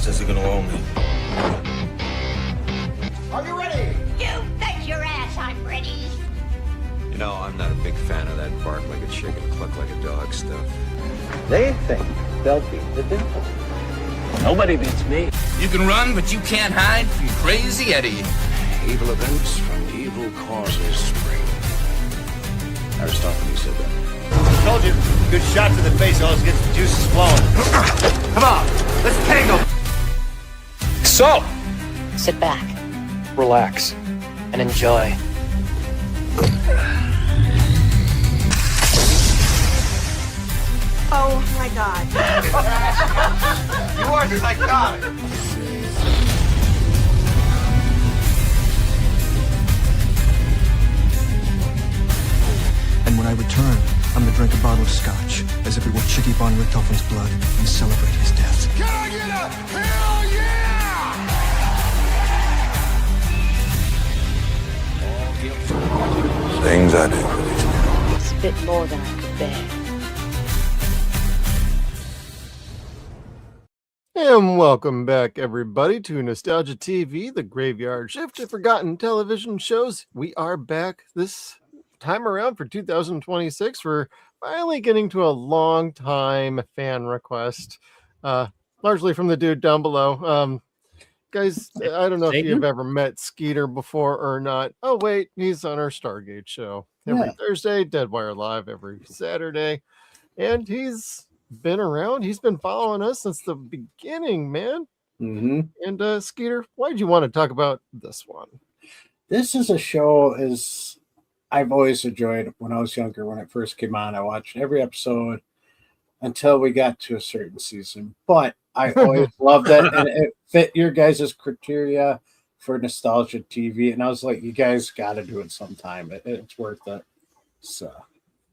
bastards are gonna own me. Are you ready? You bet your ass I'm ready. You know, I'm not a big fan of that bark like a chicken, cluck like a dog stuff. They think they'll beat the devil. Nobody beats me. You can run, but you can't hide from Crazy Eddie. Evil events from evil causes spring. Aristophanes said that. Told you. Good shot to the face. Always gets the juices flowing. Come on. Let's tango. So, Sit back, relax, and enjoy. Oh my God. You are psychotic. And when I return, I'm to drink a bottle of scotch, as if it were Chicky von Richthofen's blood, and celebrate his death. Can I get a hell yeah? Things I do for these people. It's a bit more than I could bear. And welcome back, everybody, to Nostalgia TV, the graveyard shift of forgotten television shows. We are back this time around for 2026. We're finally getting to a long time fan request, largely from the dude down below. Guys, I don't know if you've ever met Skeeter before or not. Oh, wait, he's on our Stargate show every Thursday, Deadwire Live every Saturday, and he's been around. He's been following us since the beginning, man. And Skeeter, why did you want to talk about this one? This is a show I've always enjoyed. When I was younger, when it first came on, I watched every episode until we got to a certain season. But I always loved it, and it fit your guys' criteria for nostalgia TV. And I was like, you guys got to do it sometime. It's worth it. So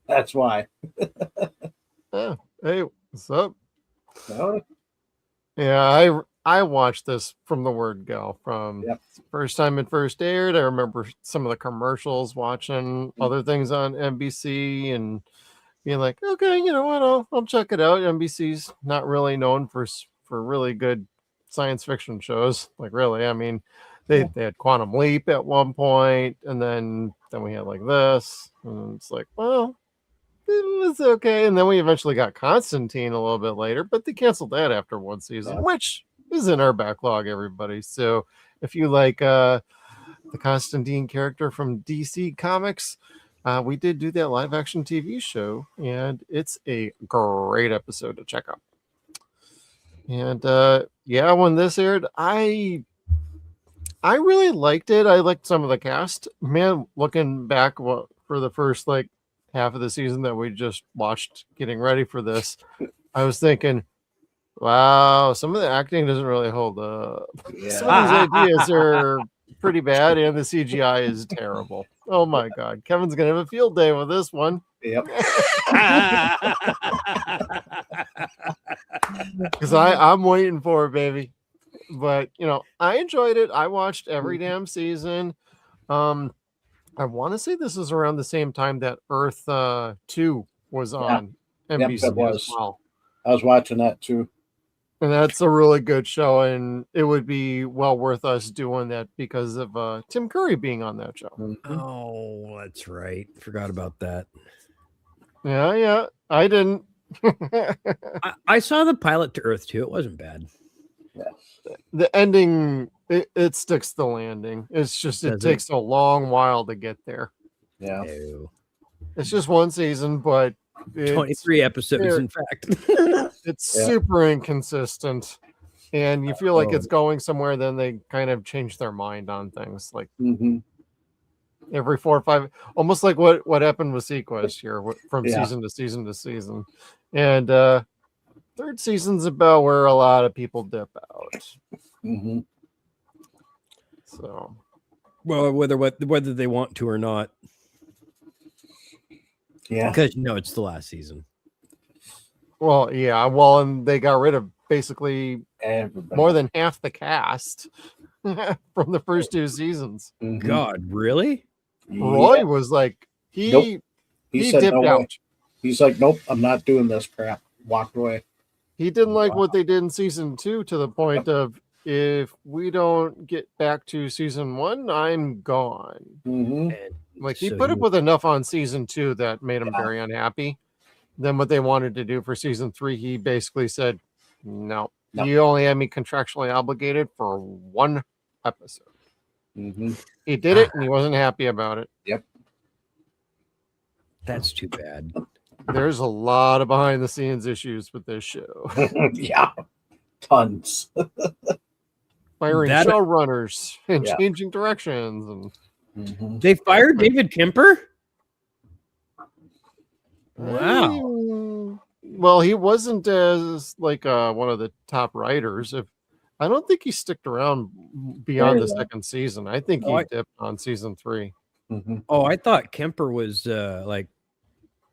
that's why. Oh, hey, what's up? So, Yeah, I watched this from the word go. From first time it first aired, I remember some of the commercials, watching other things on NBC, and being like, okay, you know what, I'll check it out. NBC's not really known for really good science fiction shows. Like, really, I mean, they had Quantum Leap at one point, and then we had like this, and it's like, well, it was okay. And then we eventually got Constantine a little bit later, but they canceled that after one season, which is in our backlog, everybody. So if you like the Constantine character from DC Comics, we did do that live action TV show, and it's a great episode to check out. And when this aired, I really liked it. I liked some of the cast. Man, looking back for the first half of the season that we just watched getting ready for this, I was thinking, wow, some of the acting doesn't really hold up. Some of these ideas are pretty bad, and the CGI is terrible. Oh my God, Kevin's gonna have a field day with this one. Yep. Because I'm waiting for it, baby. But I enjoyed it. I watched every damn season. I want to say this is around the same time that Earth 2 was on NBC as well. I was watching that too. And that's a really good show, and it would be well worth us doing that because of Tim Curry being on that show. Oh, that's right. Forgot about that. Yeah, I didn't. I saw the pilot to Earth 2. It wasn't bad. Yeah. The ending, it sticks the landing. It's just, it takes a long while to get there. Yeah. Ew. It's just one season, but 23 episodes, in fact. It's super inconsistent, and you feel like it's going somewhere, then they kind of change their mind on things, like every 4 or 5, almost like what happened with SeaQuest here, from season to season to season. And third season's about where a lot of people dip out. So, well, whether they want to or not. Yeah, because it's the last season. Well, yeah, and they got rid of basically more than half the cast from the first 2 seasons. God, really? Roy was like, he said dipped no out. Way. He's like, nope, I'm not doing this crap. Walked away. He didn't like what they did in season 2 to the point of, if we don't get back to season 1, I'm gone. Like, he put up with enough on season 2 that made him very unhappy. Then what they wanted to do for season 3, he basically said, no. You only have me contractually obligated for 1 episode. He did it, and he wasn't happy about it. Yep. That's too bad. There's a lot of behind the scenes issues with this show. Yeah, tons. Firing showrunners and changing directions. And they fired David Kemper? Wow. Well, he wasn't as like one of the top writers. I don't think he stuck around beyond the second season. I think he dipped on season 3. Oh, I thought Kemper was like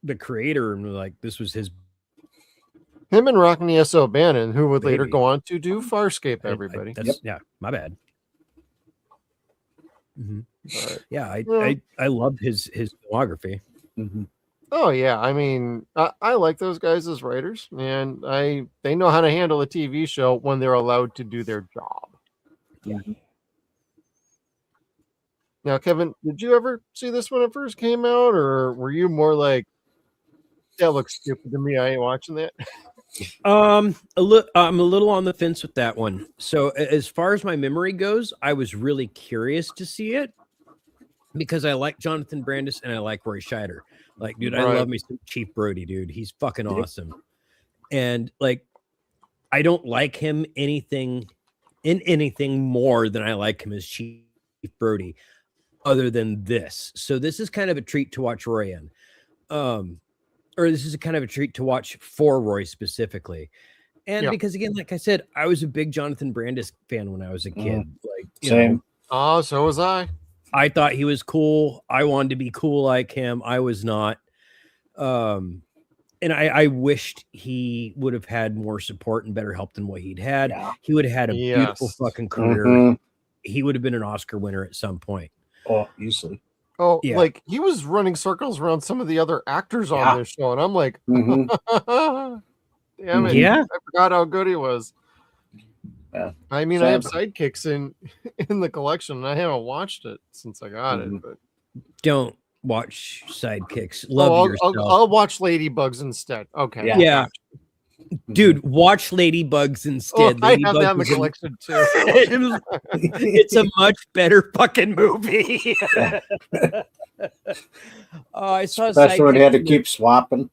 the creator, and like this was his. Him and Rockney S. O'Bannon, who would later go on to do Farscape. Everybody, yeah, my bad. But, yeah, I loved his filmography. Oh yeah, I mean, I like those guys as writers, and they know how to handle a TV show when they're allowed to do their job. Yeah. Now, Kevin, did you ever see this when it first came out, or were you more like, that looks stupid to me, I ain't watching that? I'm a little on the fence with that one. So as far as my memory goes, I was really curious to see it because I like Jonathan Brandis and I like Roy Scheider. Like, dude, I love me some Chief Brody, dude. He's fucking awesome. And like, I don't like him anything more than I like him as Chief Brody, other than this. So this is kind of a treat to watch Roy in. Or this is a kind of a treat to watch for Roy specifically. And because again, like I said, I was a big Jonathan Brandis fan when I was a kid. Like, Same. Oh, so was I. I thought he was cool. I wanted to be cool like him. I was not. And I wished he would have had more support and better help than what he'd had. Yeah. He would have had a beautiful fucking career. He would have been an Oscar winner at some point. Oh, easily. Oh, like he was running circles around some of the other actors on this show, and I'm like, damn it! Yeah, I forgot how good he was. Yeah. I mean, I have Sidekicks in the collection, and I haven't watched it since I got it. But don't watch Sidekicks. Love yourself. I'll watch Ladybugs instead. Okay. Yeah. Dude, watch Ladybugs instead. I have that in the collection too. It's a much better fucking movie. I saw. That's where they had to keep swapping.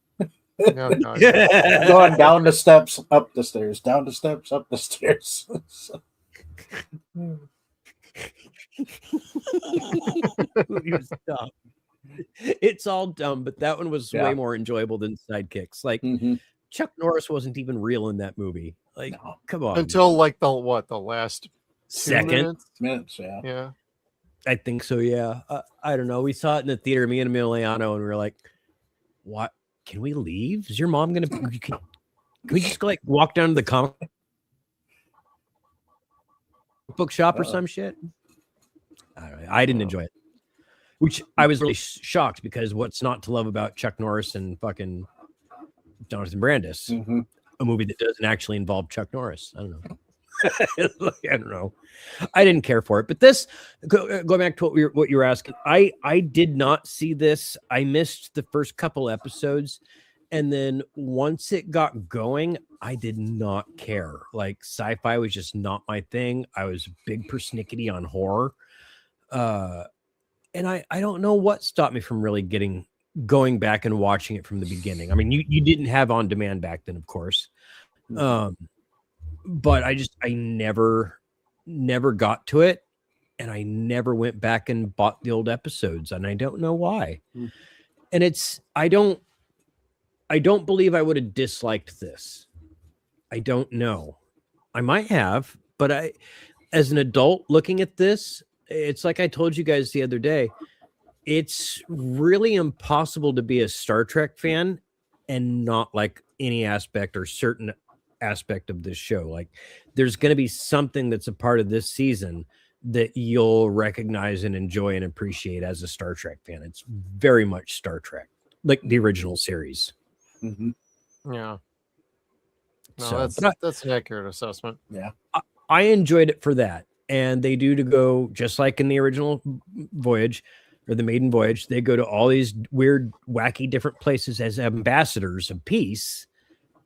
Going down the steps, up the stairs, down the steps, up the stairs. It's all dumb, but that one was way more enjoyable than Sidekicks. Like. Chuck Norris wasn't even real in that movie. Like, come on. Until like the last minutes, yeah. I think so, yeah. I don't know. We saw it in the theater, me and Emiliano, and we were like, what? Can we leave? Is your mom going to... Can we just like walk down to the comic book shop or some shit? I don't know. I didn't enjoy it. Which I was really shocked because what's not to love about Chuck Norris and fucking... Jonathan Brandis, a movie that doesn't actually involve Chuck Norris. I don't know. I don't know. I didn't care for it. But this, going back to what you were asking, I did not see this. I missed the first couple episodes. And then once it got going, I did not care. Like sci-fi was just not my thing. I was big persnickety on horror. And I don't know what stopped me from really going back and watching it from the beginning. I mean, you didn't have on demand back then, of course. But I never got to it, and I never went back and bought the old episodes, and I don't know why. And I don't believe I would have disliked this. I don't know. I might have, but as an adult looking at this, it's like I told you guys the other day, it's really impossible to be a Star Trek fan and not like any aspect or certain aspect of this show. Like there's going to be something that's a part of this season that you'll recognize and enjoy and appreciate as a Star Trek fan. It's very much Star Trek, like the original series. Yeah. No, So, that's an accurate assessment. Yeah. I enjoyed it for that. And they do to go just like in the original voyage or the maiden voyage, they go to all these weird, wacky, different places as ambassadors of peace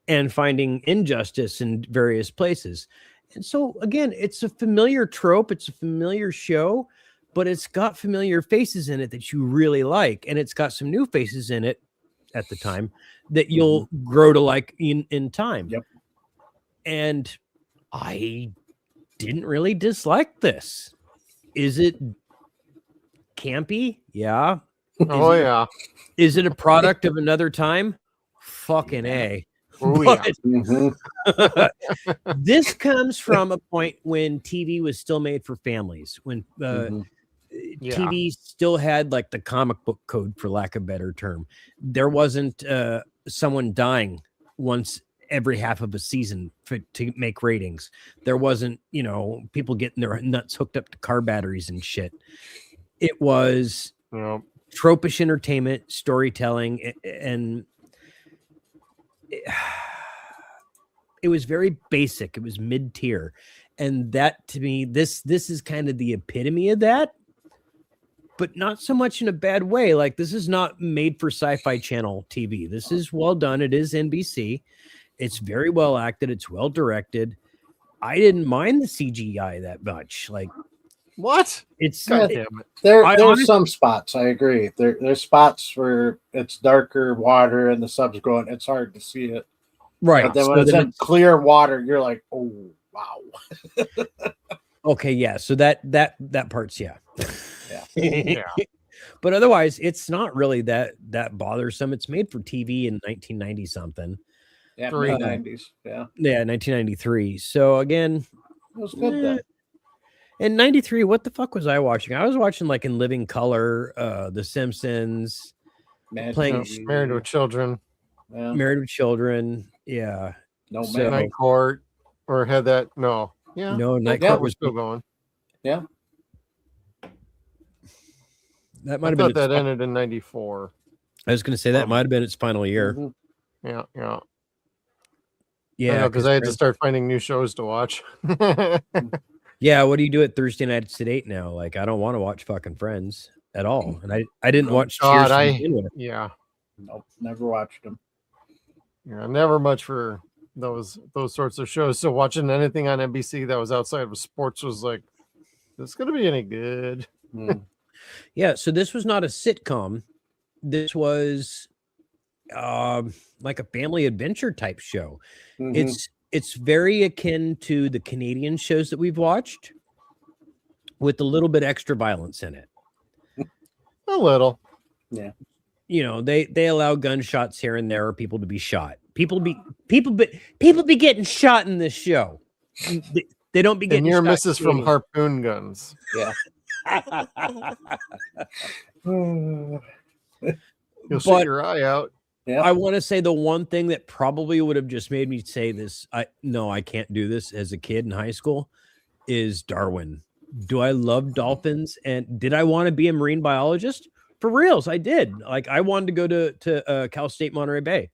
and finding injustice in various places. And so again, it's a familiar trope. It's a familiar show, but it's got familiar faces in it that you really like. And it's got some new faces in it at the time that you'll grow to like in time. Yep. And I didn't really dislike this. Is it campy? Yeah. Oh, yeah. Is it a product of another time? Fucking A. Oh, yeah. This comes from a point when TV was still made for families, when TV still had like the comic book code, for lack of a better term. There wasn't someone dying once every half of a season to make ratings. There wasn't, people getting their nuts hooked up to car batteries and shit. It was tropish entertainment, storytelling, and it was very basic. It was mid-tier. And that, to me, this is kind of the epitome of that, but not so much in a bad way. Like, this is not made for Sci-Fi Channel TV. This is well done. It is NBC. It's very well acted. It's well directed. I didn't mind the CGI that much. Like, what? It's God damn it. There's some spots. I agree. There's spots where it's darker water and the sub's going. It's hard to see it. Right. But then when it's in clear water, you're like, oh wow. Okay, yeah. So that part's Yeah. But otherwise, it's not really that bothersome. It's made for TV in 1990 something. Yeah, 90s. Yeah. Yeah, 1993. So again, it was good then. In 93, what the fuck was I watching? I was watching like In Living Color, The Simpsons, Married with Children. Yeah. Married with Children. Yeah. Night Court, or had that? No. Yeah. No, Night Court was still going. Yeah. That might have been. That ended in 94. I was going to say that might have been its final year. Yeah. Yeah. Yeah. Because I had to start finding new shows to watch. Yeah, what do you do at Thursday nights at 8 now? Like, I don't want to watch fucking Friends at all. And I didn't watch Cheers. Yeah. Nope, never watched them. Yeah, never much for those sorts of shows. So watching anything on NBC that was outside of sports was like, is this going to be any good? Yeah, so this was not a sitcom. This was like a family adventure type show. It's very akin to the Canadian shows that we've watched, with a little bit extra violence in it. A little. Yeah. They allow gunshots here and there, or people to be shot. People be getting shot in this show. They don't be getting near shot misses from harpoon guns. Yeah. You'll shoot your eye out. Yeah. I want to say the one thing that probably would have just made me say this, I can't do this as a kid in high school, is Darwin. Do I love dolphins? And did I want to be a marine biologist? For reals, I did. Like, I wanted to go to Cal State Monterey Bay.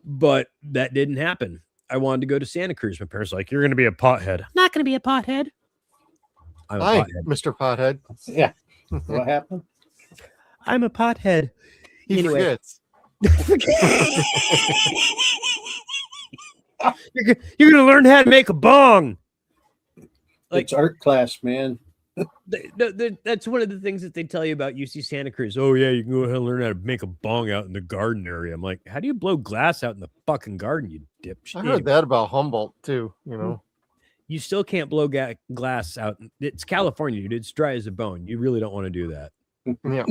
But that didn't happen. I wanted to go to Santa Cruz. My parents were like, you're going to be a pothead. I'm not going to be a pothead. I'm a Hi, pothead. Mr. Pothead. Yeah. What happened? I'm a pothead. He forgets. You're going to learn how to make a bong. Like, it's art class, man. That's one of the things that they tell you about UC Santa Cruz. Oh, yeah, you can go ahead and learn how to make a bong out in the garden area. I'm like, how do you blow glass out in the fucking garden, you dipshit? I heard that about Humboldt, too, You still can't blow glass out. It's California, dude. It's dry as a bone. You really don't want to do that. Yeah.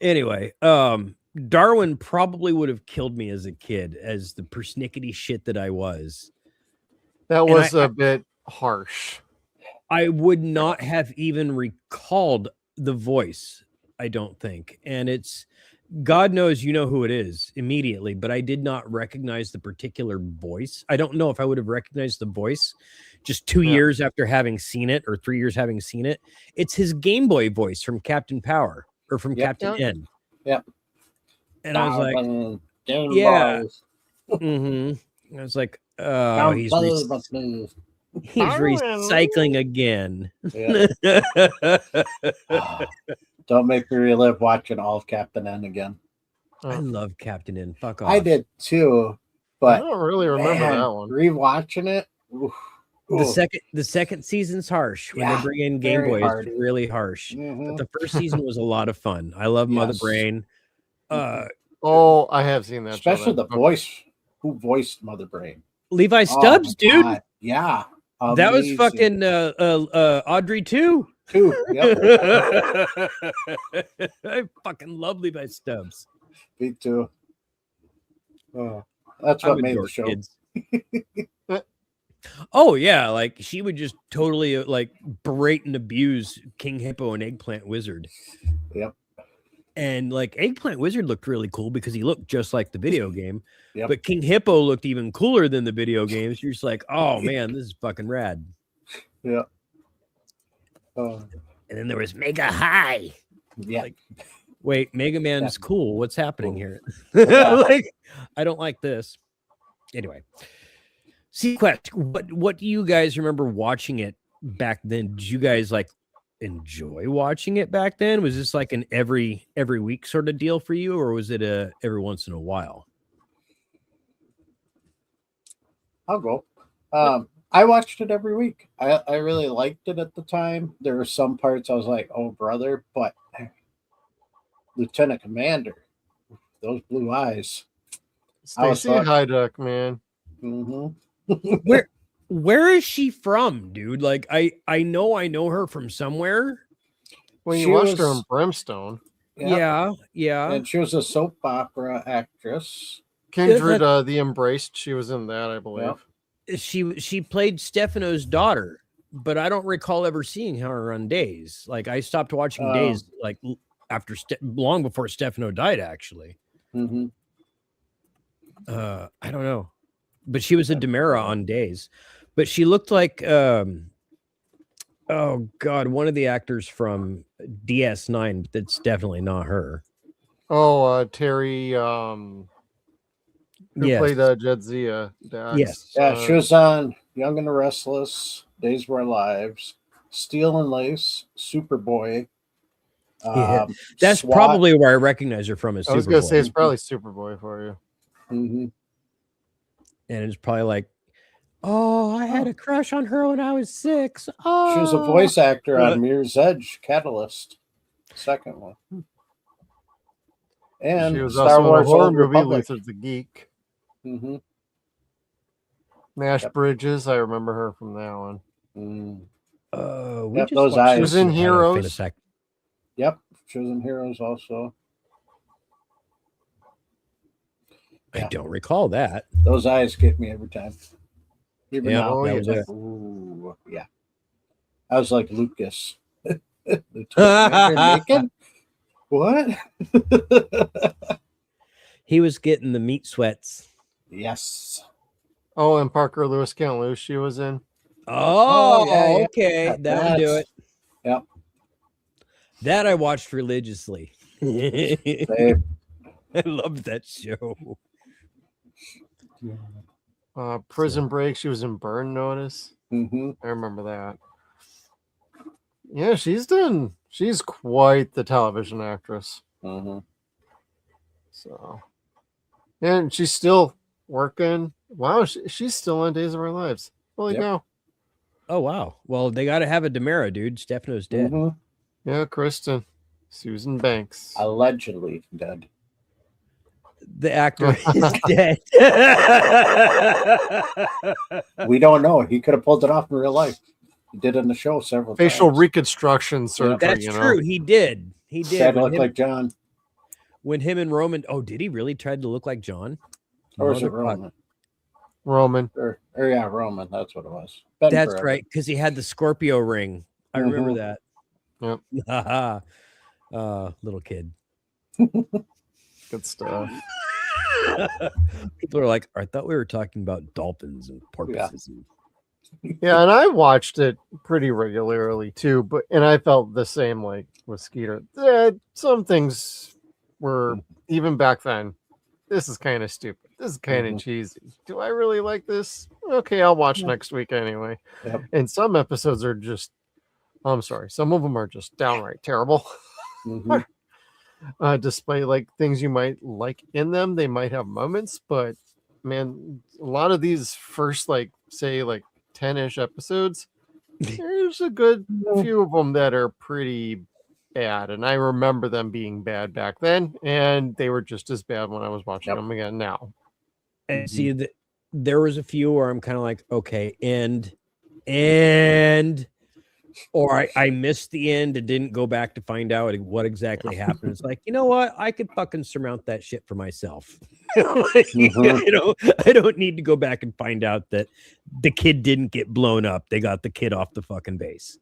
Anyway, Darwin probably would have killed me as a kid, as the persnickety shit that I was. That was a bit harsh. I would not have even recalled the voice, I don't think. And it's, God knows you know who it is immediately, but I did not recognize the particular voice. I don't know if I would have recognized the voice just 2 years after having seen it, or 3 years having seen it. It's his Game Boy voice from Captain Power, or from Captain N. Yep. And I was like, Game yeah. Boys. I was like, oh, he's recycling again. Don't make me relive watching all of Captain N again. I love Captain N. Fuck off. I did too, but I don't really remember that one. Rewatching it, oof. The second season's harsh. When they bring in Game Boy, it's really harsh. But the first season was a lot of fun. I love Mother Brain. I have seen that. Especially the voice. Who voiced Mother Brain? Levi Stubbs, dude. God. Yeah. That was fucking Audrey too. Yep. I fucking love Levi Stubbs. Me too. Oh, that's what made the show. Oh yeah, like she would just totally like berate and abuse King Hippo and Eggplant Wizard. Yep. And like Eggplant Wizard looked really cool because he looked just like the video game. Yep. But King Hippo looked even cooler than the video games. You're just like, oh man, this is fucking rad. Yeah. And then there was Mega High. Yeah. Like, wait, Mega Man's cool. What's happening here? Like, I don't like this. Anyway. SeaQuest, what do you guys remember watching it back then? Did you guys like enjoy watching it back then? Was this like an every week sort of deal for you, or was it a every once in a while? I'll go. I watched it every week. I really liked it at the time. There were some parts I was like, oh brother, but Lieutenant Commander, those blue eyes. Stacy Hyduck, man. Where is she from, dude? Like I know her from somewhere. Well, you watched her in Brimstone. Yeah. And she was a soap opera actress. Kindred, the Embraced. She was in that, I believe. Yep. She played Stefano's daughter, but I don't recall ever seeing her on Days. Like I stopped watching Days like after long before Stefano died, actually. I don't know. But she was a Demera on Days. But she looked like oh god, one of the actors from DS9, but that's definitely not her. Terry who played Jedzia. Yes. She was on Young and the Restless, Days of Our Lives, Steel and Lace, Superboy. That's SWAT. probably where I recognize her from. As I was going to say it's probably Superboy for you. And it's probably like, oh, I had a crush on her when I was 6. Oh, she was a voice actor on Mirror's Edge, Catalyst, second one. And she was Star also Wars in a horror Old movie, Republic. Luther the Geek. Nash Bridges, I remember her from that one. Those eyes. She was in Heroes. Yep, she was in Heroes also. I don't recall that. Those eyes get me every time. Even Yeah, now, that I was was like, it. ooh, yeah. I was like Lucas. Naked? What? He was getting the meat sweats. Yes. Oh, and Parker Lewis Can't Lose, she was in. Oh, yeah. okay. That would do it. Yep. That I watched religiously. Same. I loved that show. Prison Break, she was in Burn Notice. I remember that. Yeah, she's quite the television actress. So, and she's still working. Wow, she's still on Days of Our Lives. Holy cow. Oh, wow. Well, they got to have a Demera, dude. Stefano's dead. Yeah, Kristen. Susan Banks. Allegedly dead. The actor is dead. We don't know. He could have pulled it off in real life. He did in the show several Facial times. reconstruction surgery. That's true. He did. Tried to look like John. When him and Roman. Oh, did he really try to look like John? Or was it Roman? Roman. Or yeah, Roman. That's what it was. Been That's forever. right. Because he had the Scorpio ring. I remember that. Yep. Little kid. Good stuff. People are like, I thought we were talking about dolphins and porpoises. Yeah, and I watched it pretty regularly too, and I felt the same like with Skeeter. Some things were even back then. This is kind of stupid. this is kind of cheesy. Do I really like this? Okay, I'll watch next week anyway. Yep. And some episodes are just, I'm sorry, some of them are just downright terrible. Despite like things you might like in them, they might have moments, but man, a lot of these first like say like 10-ish episodes, there's a good few of them that are pretty bad, and I remember them being bad back then, and they were just as bad when I was watching them again now. And see, there was a few where I'm kind of like, okay, and or I missed the end and didn't go back to find out what exactly happened. It's like, you know what? I could fucking surmount that shit for myself. You know, I don't need to go back and find out that the kid didn't get blown up. They got the kid off the fucking base.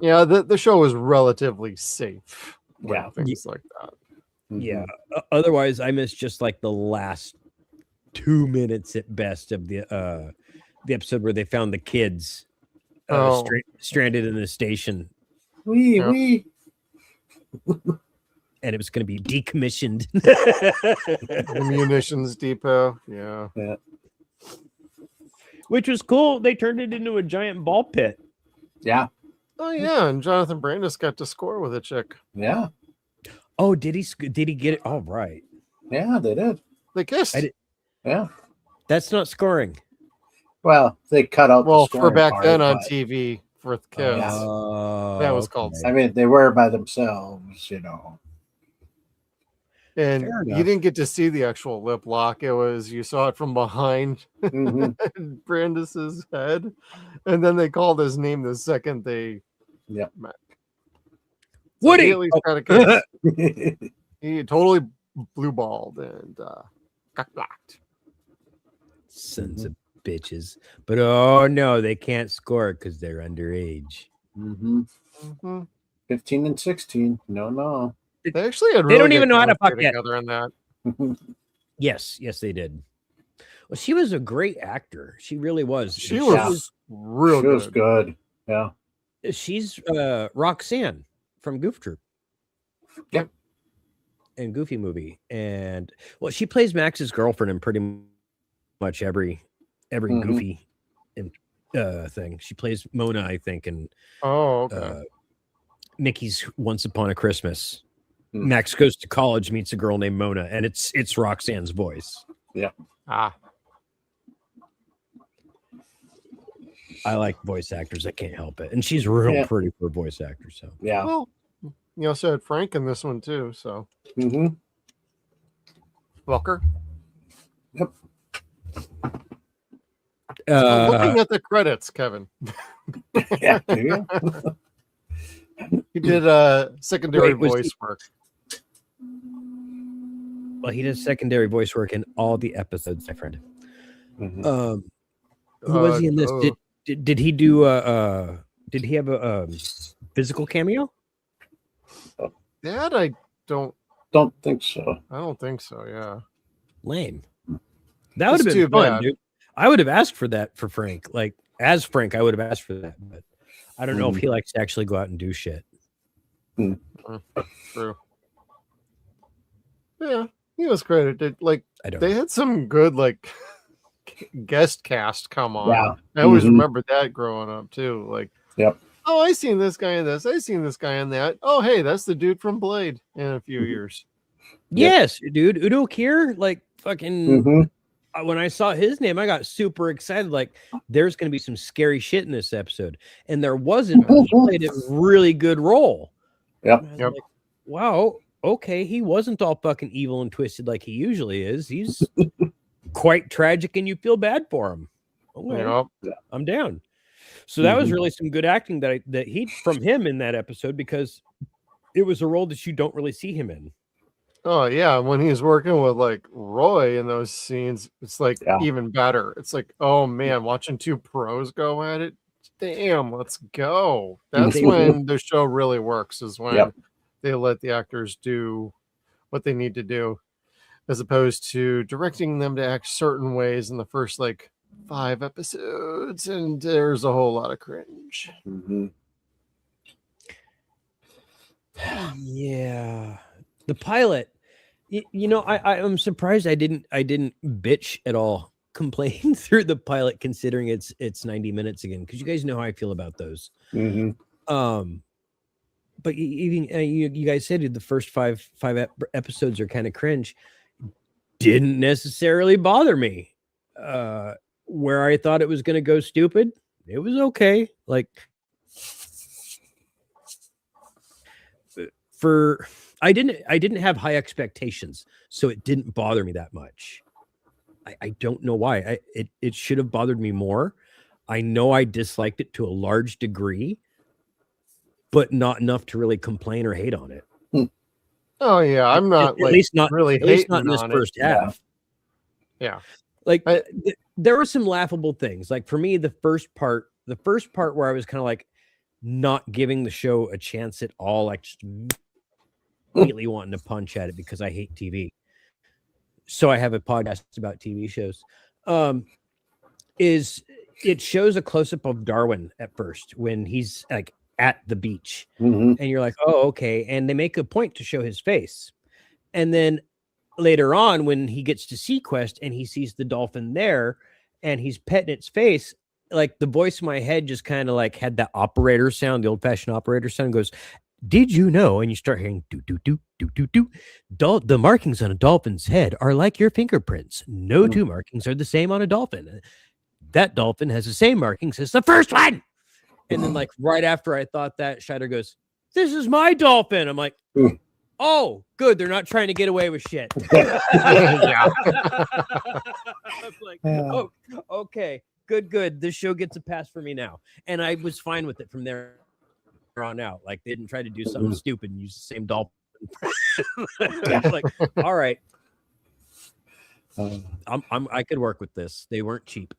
Yeah, the show was relatively safe. Yeah, things like that. Yeah. Otherwise, I missed just like the last 2 minutes at best of the episode where they found the kids stranded in the station. We. And it was going to be decommissioned. The munitions depot. Yeah. Which was cool. They turned it into a giant ball pit. Yeah. Oh yeah, and Jonathan Brandis got to score with a chick. Yeah. Oh, did he get it? Oh, right. Yeah, they did. They kissed. Yeah. That's not scoring. Well, they cut out. Well, the for back part, then on but, TV for the kids, that was called. I mean, they were by themselves, you know. And you didn't get to see the actual lip lock. It was you saw it from behind Brandis's head, and then they called his name the second they met. So Woody. he at least got a kiss. He totally blue balled and got blocked. Sons of bitches. But oh no, they can't score because they're underage. 15 and 16. No. They actually had. They don't even know how to fuck yet. Together in that. Yes, they did. Well, she was a great actor. She really was. She was real good. She was good. Yeah. She's Roxanne from Goof Troop. Yep. And Goofy Movie. And well, she plays Max's girlfriend in pretty much every Goofy thing. She plays Mona, I think, and Mickey's Once Upon a Christmas. Max goes to college, meets a girl named Mona, and it's Roxanne's voice. Yeah. Ah. I like voice actors. I can't help it. And she's real pretty for a voice actor. So yeah. Well, you also had Frank in this one too. So. Welker. Yep. Looking at the credits, Kevin. Yeah. There you go. He did secondary voice work. Well, he does secondary voice work in all the episodes, my friend. Who was he in this? Did he do did he have a physical cameo? That I don't think so. I don't think so, yeah. Lame. That would have been fun, dude. I would have asked for that for Frank. Like as Frank, I would have asked for that, but I don't know if he likes to actually go out and do shit. True. Yeah, he was credited. Like they had some good like guest cast come on. Yeah. I always remember that growing up too. Like, yep. Oh, I seen this guy in this. I seen this guy in that. Oh, hey, that's the dude from Blade in a few years. Yes, dude. Udo Kier, like fucking. When I saw his name, I got super excited. Like, there's going to be some scary shit in this episode, and there wasn't. But he played a really good role. Yep. Like, wow. Okay, he wasn't all fucking evil and twisted like he usually is. He's quite tragic, and you feel bad for him. Okay, I'm down. So that was really some good acting that he from him in that episode, because it was a role that you don't really see him in. Oh yeah, when he's working with like Roy in those scenes, it's like even better. It's like, oh man, watching two pros go at it. Damn, let's go. That's when the show really works, is when they let the actors do what they need to do, as opposed to directing them to act certain ways in the first like 5 episodes, and there's a whole lot of cringe. Yeah. The pilot, I'm surprised I didn't bitch at all, complain through the pilot, considering it's 90 minutes again, because you guys know how I feel about those. But even you guys said the first five episodes are kind of cringe. Didn't necessarily bother me. Where I thought it was going to go stupid, it was okay. Like I didn't have high expectations, so it didn't bother me that much. I don't know why. It should have bothered me more. I know I disliked it to a large degree, but not enough to really complain or hate on it. Oh yeah, I'm not at least not really at least not hating in this on first it. half. Yeah. Like there were some laughable things. Like for me, the first part where I was kind of like not giving the show a chance at all, like just immediately wanting to punch at it because I hate TV. So I have a podcast about TV shows. Is it shows a close-up of Darwin at first when he's like at the beach, and you're like, oh, okay. And they make a point to show his face. And then later on, when he gets to SeaQuest and he sees the dolphin there and he's petting its face, like the voice in my head just kind of like had that operator sound, the old-fashioned operator sound, goes, did you know? And you start hearing do do do do do do. The markings on a dolphin's head are like your fingerprints. No two markings are the same on a dolphin. That dolphin has the same markings as the first one. And then, like right after I thought that, Scheider goes, "This is my dolphin." I'm like, "Oh, good. They're not trying to get away with shit." Yeah. I was like, "Oh, okay, good. This show gets a pass for me now." And I was fine with it from there on out. Like they didn't try to do something stupid and use the same dolphin. I was like, all right, I could work with this. They weren't cheap.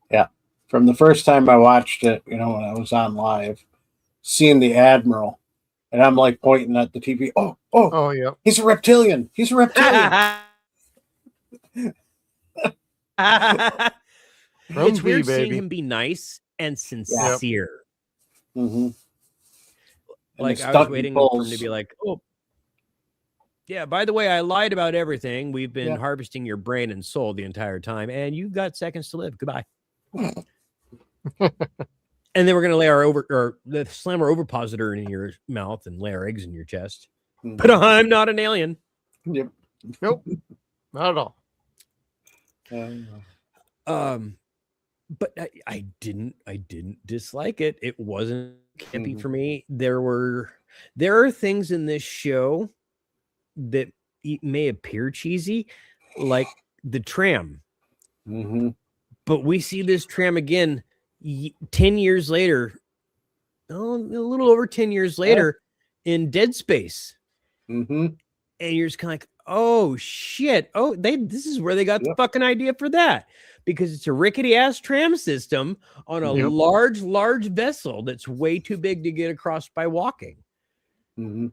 Yeah. From the first time I watched it, when I was on live, seeing the Admiral, and I'm like pointing at the TV. Oh, yeah. He's a reptilian. He's a reptilian. It's weird seeing him be nice and sincere. Like I was waiting for him to be like, "Oh, yeah, by the way, I lied about everything. We've been harvesting your brain and soul the entire time, and you've got seconds to live. Goodbye." And then we're gonna slam our ovipositor in your mouth and lay our eggs in your chest. But I'm not an alien. Yep. Nope. Not at all. But I didn't dislike it. It wasn't campy for me. There are things in this show that may appear cheesy, like the tram. But we see this tram again 10 years later, a little over 10 years later in Dead Space. And you're just kind of like, oh shit. Oh, this is where they got the fucking idea for that. Because it's a rickety ass tram system on a large vessel that's way too big to get across by walking. And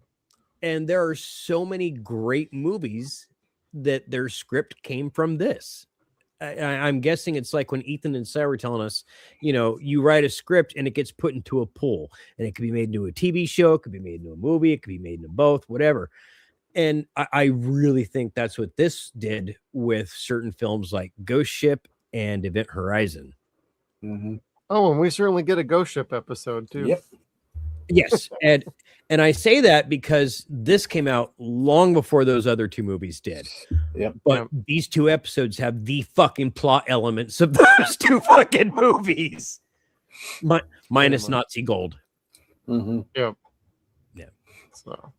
there are so many great movies that their script came from this. I'm guessing it's like when Ethan and Sarah were telling us, you write a script and it gets put into a pool, and it could be made into a TV show, it could be made into a movie, it could be made into both, whatever. And I really think that's what this did with certain films like Ghost Ship and Event Horizon. Oh, and we certainly get a Ghost Ship episode too. Yep. Yes, and I say that because this came out long before those other two movies did. Yep. But these two episodes have the fucking plot elements of those two fucking movies. Minus Nazi gold. Yep. Yeah. So,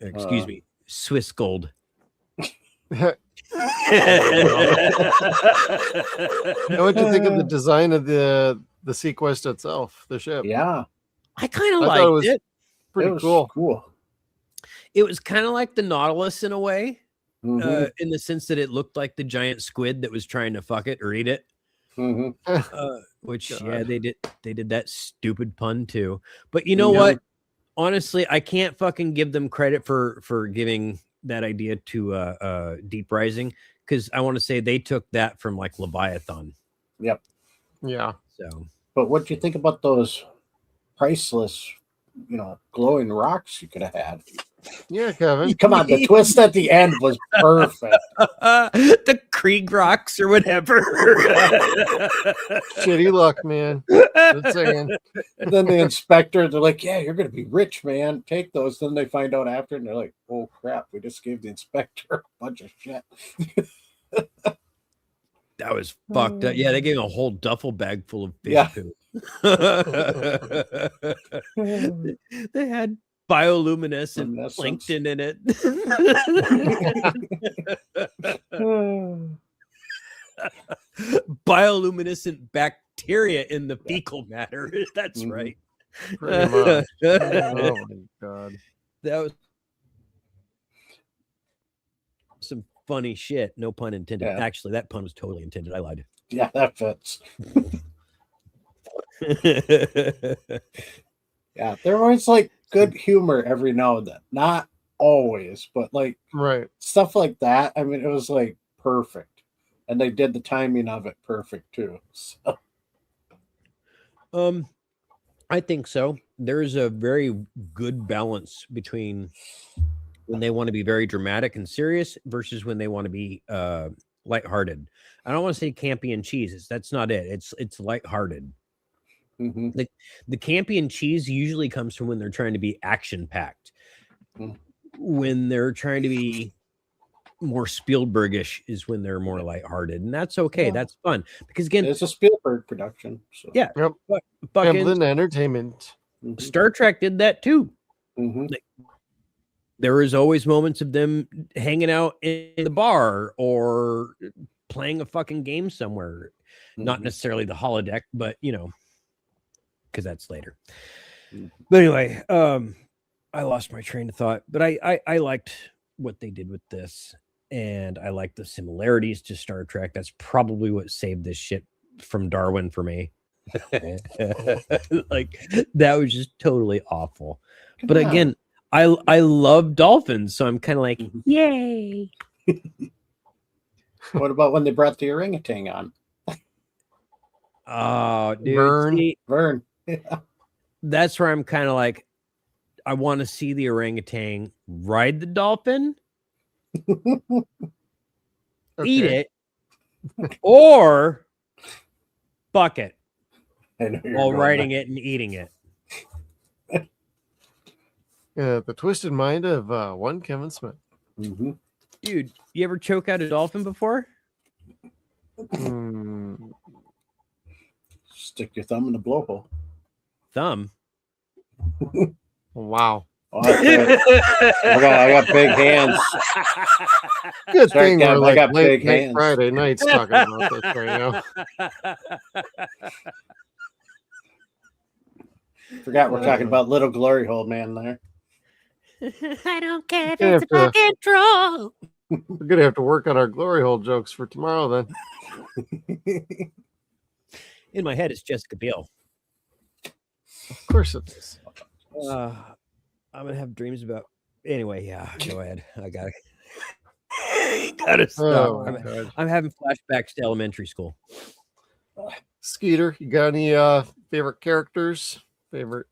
excuse me, Swiss gold. What did you think of the design of the SeaQuest itself, the ship? Yeah. I kind of liked it. Pretty cool. It was kind of like the Nautilus in a way, in the sense that it looked like the giant squid that was trying to fuck it or eat it. Which they did that stupid pun too. But you know what? Honestly, I can't fucking give them credit for giving that idea to Deep Rising, because I want to say they took that from like Leviathan. Yep. Yeah. So, but what do you think about those priceless glowing rocks you could have had. Yeah, Kevin. Come on, the twist at the end was perfect. The Krieg rocks or whatever. Shitty luck, man. Just saying. Then the inspector, they're like, yeah, you're going to be rich, man. Take those. Then they find out after, and they're like, oh, crap. We just gave the inspector a bunch of shit. That was fucked up. Yeah, they gave him a whole duffel bag full of fish Yeah. poo. They had bioluminescent plankton in it. Bioluminescent bacteria in the fecal matter. That's right. Pretty much. Oh my god. That was some funny shit. No pun intended. Yeah. Actually, that pun was totally intended. I lied. Yeah, that fits. Yeah, there was like good humor every now and then. Not always, but like Right. stuff like that. I mean, it was like perfect. And they did the timing of it perfect too. So. I think so. There is a very good balance between when they want to be very dramatic and serious versus when they want to be lighthearted. I don't want to say campy and cheese. That's not it. It's lighthearted. Mm-hmm. The campy and cheese usually comes from when they're trying to be action packed. When they're trying to be more Spielbergish is when they're more lighthearted, and that's okay. Yeah. That's fun because again, It's a Spielberg production. So. yeah, Yep. fucking Hamblin Entertainment. Star Trek did that too. Mm-hmm. There was always moments of them hanging out in the bar or playing a fucking game somewhere. Not necessarily the holodeck, but because that's later. But anyway, I lost my train of thought, but I liked what they did with this, and I like the similarities to Star Trek. That's probably what saved this shit from Darwin for me. Like that was just totally awful. But again, I love dolphins, so I'm kind of like, yay. What about when they brought the orangutan on? Oh, dude, Vern. see, Vern. that's where I'm kind of like, I want to see the orangutan ride the dolphin, eat Okay. it, or buck it I know you're while going riding it and eating it. The twisted mind of one Kevin Smith. Mm-hmm. Dude, you ever choke out a dolphin before? Stick your thumb in the blowhole. Thumb. Wow. Oh, I got big hands. Good Sorry, thing Kev, we're I like got late big night hands. Friday nights talking about this right now. Forgot we're talking about little glory hole man there. I don't care if Yeah, it's a rock and roll. We're gonna have to work on our glory hole jokes for tomorrow then. In my head, it's Jessica Biel. Of course it is. I'm gonna have dreams about. Anyway, yeah. Go ahead. I gotta stop. Oh my God. I'm having flashbacks to elementary school. Skeeter, you got any favorite characters? Favorite?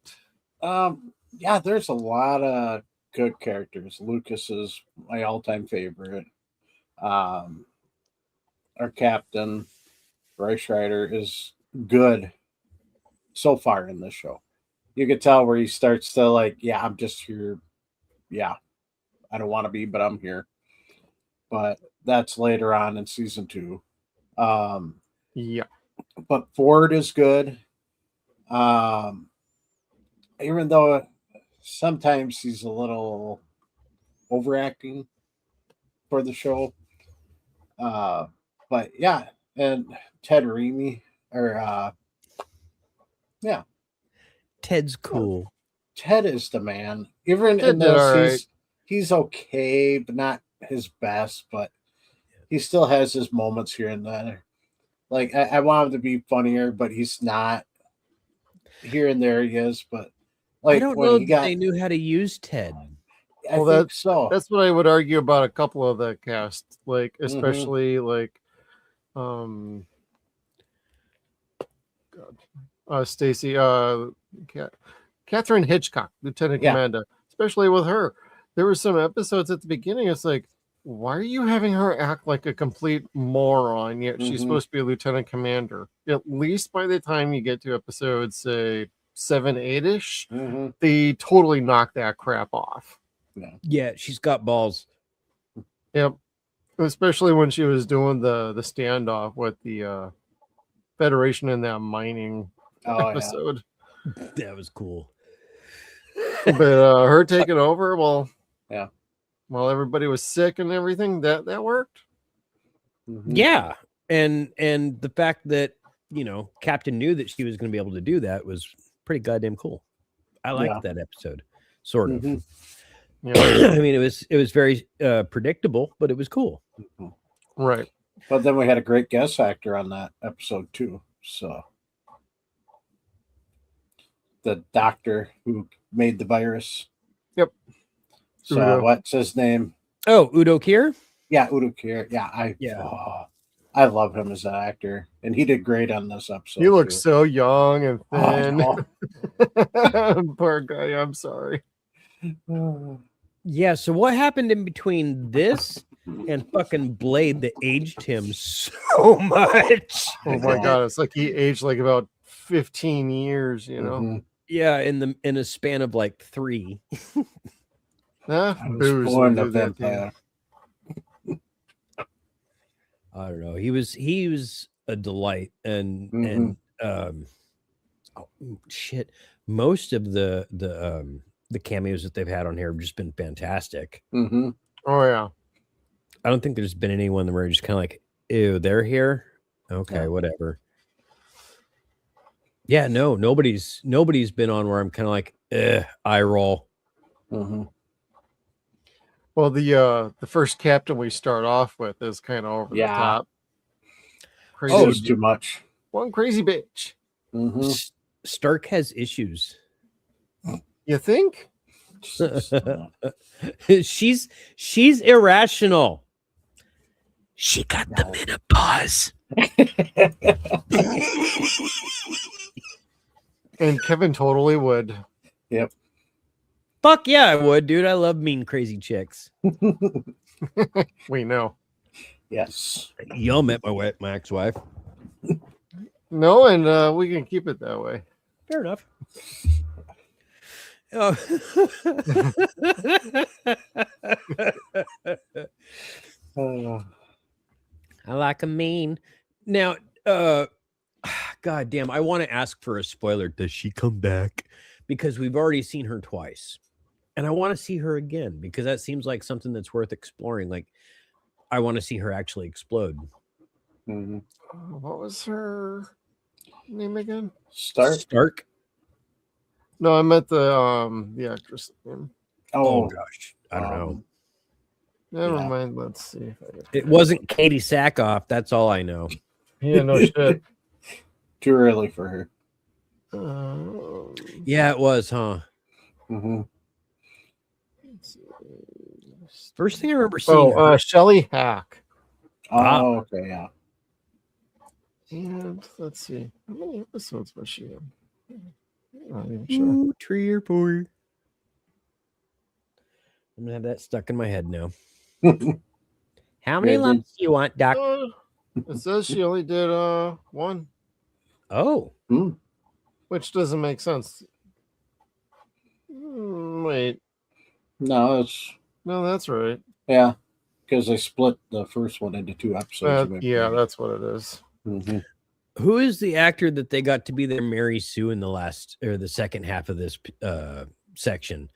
Yeah, there's a lot of good characters. Lucas is my all-time favorite. Our captain, Reichrider, is good so far in this show. You could tell where he starts to like, yeah, I'm just here. Yeah, I don't want to be, but I'm here. But that's later on in season 2. Yeah. But Ford is good. Even though sometimes he's a little overacting for the show. But yeah, and Ted Raimi, Ted's cool. Ted is the man. Even Ted in did this, all right. he's okay, but not his best. But he still has his moments here and there. Like I want him to be funnier, but he's not. Here and there he is, but like I don't when know he that got, they knew how to use Ted. I Well, think so. That's what I would argue about a couple of the cast, like especially like Stacy Catherine Hitchcock, Lieutenant Commander, especially with her. There were some episodes at the beginning. It's like, why are you having her act like a complete moron? Yet she's supposed to be a lieutenant commander. At least by the time you get to episode, say 7, 8-ish, they totally knock that crap off. Yeah, she's got balls. Yep. Especially when she was doing the standoff with the Federation in that mining episode. Yeah. That was cool. But her taking over, well, yeah. While everybody was sick and everything, that worked. Yeah, and the fact that Captain knew that she was going to be able to do that was pretty goddamn cool. I liked that episode, sort of. Yeah. I mean, it was very predictable, but it was cool. Right. But then we had a great guest actor on that episode too. So the doctor who made the virus. Yep. So Udo. what's his name? Oh, Udo Kier? Yeah, Udo Kier. Yeah, I love him as an actor, and he did great on this episode. He looks so young and thin. Oh, Poor guy. I'm sorry. Yeah. So what happened in between this and fucking Blade that aged him so much? Oh my god, it's like he aged like about 15 years. Yeah, in a span of like 3. Booze born will a do that to you. vampire. I don't know. He was a delight, and shit. Most of the cameos that they've had on here have just been fantastic. Oh yeah. I don't think there's been anyone that we're just kind of like, ew, they're here. Okay, whatever. Yeah, no, nobody's been on where I'm kind of like, eye roll. Well, the first captain we start off with is kind of over the top. Crazy. Oh, it's too much. One crazy bitch. Stark has issues. You think? she's irrational. She got the menopause. And Kevin totally would. Yep. Fuck yeah, I would, dude. I love mean, crazy chicks. We know. Yes. Y'all met my ex-wife. No, and we can keep it that way. Fair enough. Oh. I like a mean. Now, God damn, I want to ask for a spoiler. Does she come back? Because we've already seen her twice. And I want to see her again because that seems like something that's worth exploring. Like, I want to see her actually explode. What was her name again? Stark? No, I meant the actress name. Oh gosh, I don't know. Never mind. Let's see if I can. It wasn't Katie Sackhoff. That's all I know. Yeah, no shit. Too early for her. Yeah, it was, huh? First thing I remember seeing. Shelley Hack. Oh, okay, yeah. And let's see, how many episodes was she in? I'm not even sure. 3 or 4. I'm gonna have that stuck in my head now. How many lumps do you want, Doc? It says she only did 1. Oh. Which doesn't make sense. Wait. No, that's right. Yeah, because they split the first one into 2 episodes. Yeah, that's what it is. Who is the actor that they got to be their Mary Sue in the second half of this section?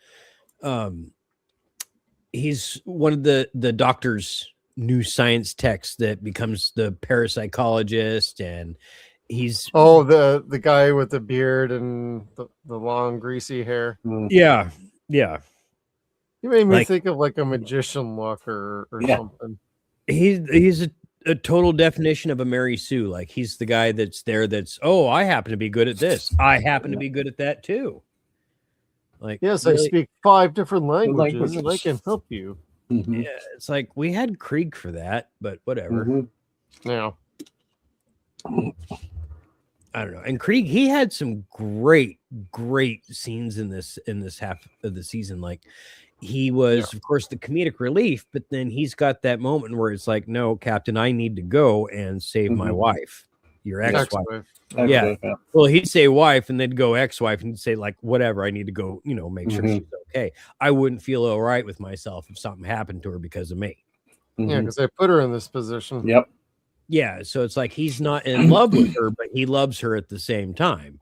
He's one of the doctor's new science techs that becomes the parapsychologist, and he's the guy with the beard and the long greasy hair. Yeah. He made me think of like a magician look or something. He's a total definition of a Mary Sue. Like, he's the guy that's there. I happen to be good at this. I happen to be good at that too. Like, yes, really, I speak 5 different languages and I can help you. Yeah, it's like we had Krieg for that, but whatever. Yeah. I don't know. And Krieg, he had some great scenes in this half of the season. Like he was, of course, the comedic relief, but then he's got that moment where it's like, no, Captain, I need to go and save my wife, your ex-wife. Yeah. Well, he'd say wife and then go ex-wife and he'd say like, whatever, I need to go, make sure she's okay. I wouldn't feel all right with myself if something happened to her because of me. Yeah, because they put her in this position. Yep. Yeah, so it's like he's not in love with her, but he loves her at the same time.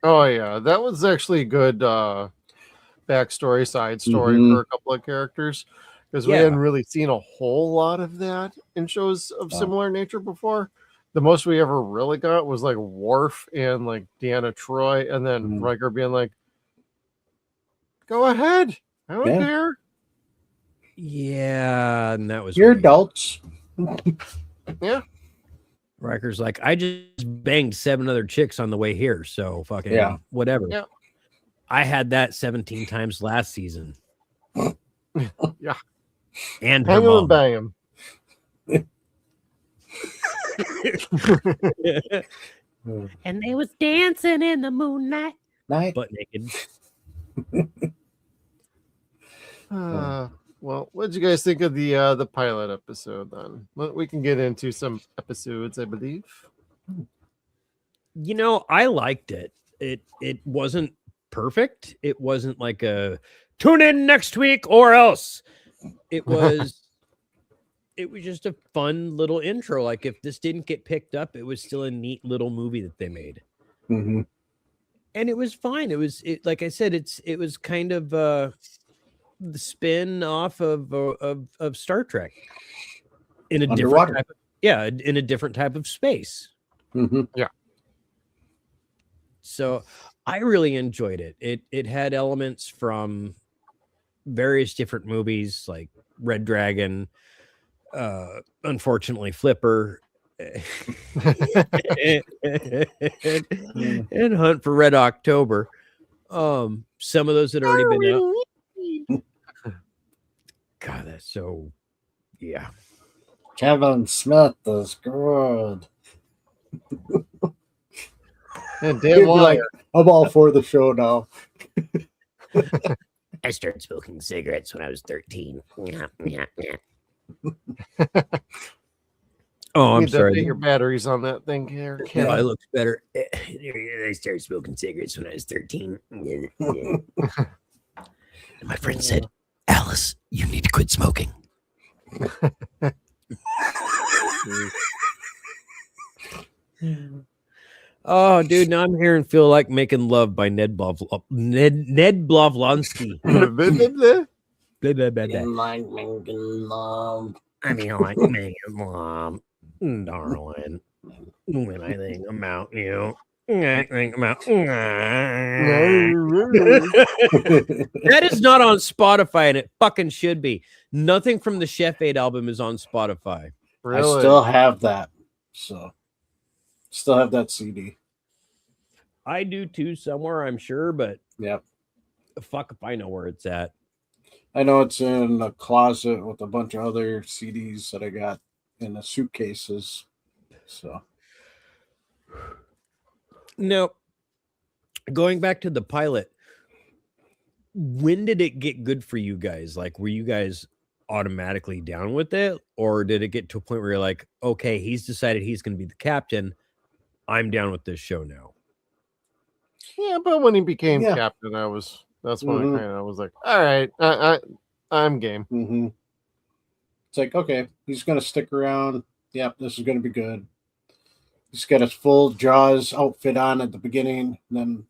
Oh yeah, that was actually a good backstory, side story for a couple of characters, because we hadn't really seen a whole lot of that in shows of similar nature before. The most we ever really got was like Worf and like Deanna Troi, and then Riker being like, "Go ahead, I don't care." Yeah, and that was you're adults. Yeah. Riker's like, I just banged 7 other chicks on the way here, so fucking whatever. Yeah. I had that 17 times last season. Yeah. And hang him and bang him. And they was dancing in the moonlight. Butt naked. Well, what did you guys think of the pilot episode then? Well, we can get into some episodes, I believe. I liked it. It wasn't perfect. It wasn't like a tune in next week or else. It was just a fun little intro. Like if this didn't get picked up, it was still a neat little movie that they made. And it was fine. It like I said, it was kind of the spin off of Star Trek in a different type in a different type of space. Yeah. So I really enjoyed it. It had elements from various different movies like Red Dragon, unfortunately Flipper, and Hunt for Red October. Some of those had already been out. God, that's so Kevin Smith is good. And Dan like, I'm all for the show now. I started smoking cigarettes when I was 13. Oh, I'm sorry. Your batteries on that thing here. Yeah, it looks better. I started smoking cigarettes when I was 13. And my friend said, Alice, you need to quit smoking. Oh, dude, now I'm hearing "Feel Like Making Love" by Ned Blavlonsky. Blah, blah, blah, blah. Like making love. I mean, I like making love, darling. When I think about you, I think about. That is not on Spotify, and it fucking should be. Nothing from the Chef Aid album is on Spotify. Really? I still have that, so still have that CD. I do too, somewhere I'm sure, but yep. Fuck if I know where it's at. I know it's in a closet with a bunch of other CDs that I got in the suitcases. So, no. Going back to the pilot, when did it get good for you guys? Like, were you guys automatically down with it, or did it get to a point where you're like, okay, he's decided he's going to be the captain, I'm down with this show now? Yeah, but when he became captain, that's when I kind of was like, all right, I'm game. It's like, okay, he's going to stick around. Yep, this is going to be good. He's got his full Jaws outfit on at the beginning, and then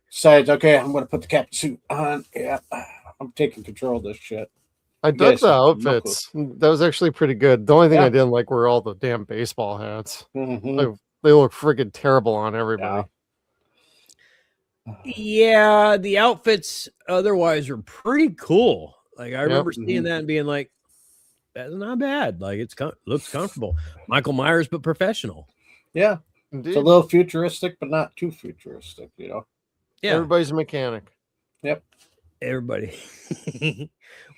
decides, okay, I'm going to put the captain suit on. Yeah, I'm taking control of this shit. I dug the outfits. That was actually pretty good. The only thing I didn't like were all the damn baseball hats. They look freaking terrible on everybody. Yeah, the outfits otherwise are pretty cool. Like I remember seeing that and being like, that's not bad. Like looks comfortable. Michael Myers, but professional. Yeah. Indeed. It's a little futuristic, but not too futuristic, Yeah. Everybody's a mechanic. Yep. Everybody.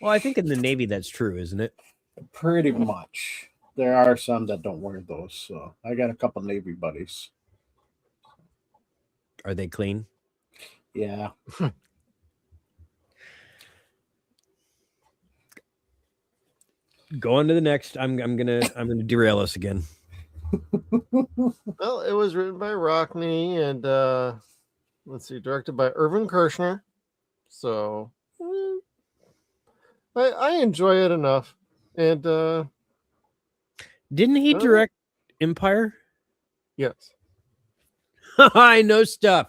Well, I think in the Navy that's true, isn't it? Pretty much. There are some that don't wear those. So I got a couple Navy buddies. Are they clean? Yeah. Go on to the next. I'm gonna derail us again. Well, it was written by Rockney and let's see, directed by Irvin Kershner. So I enjoy it enough. And didn't he direct Empire? Yes. I know stuff.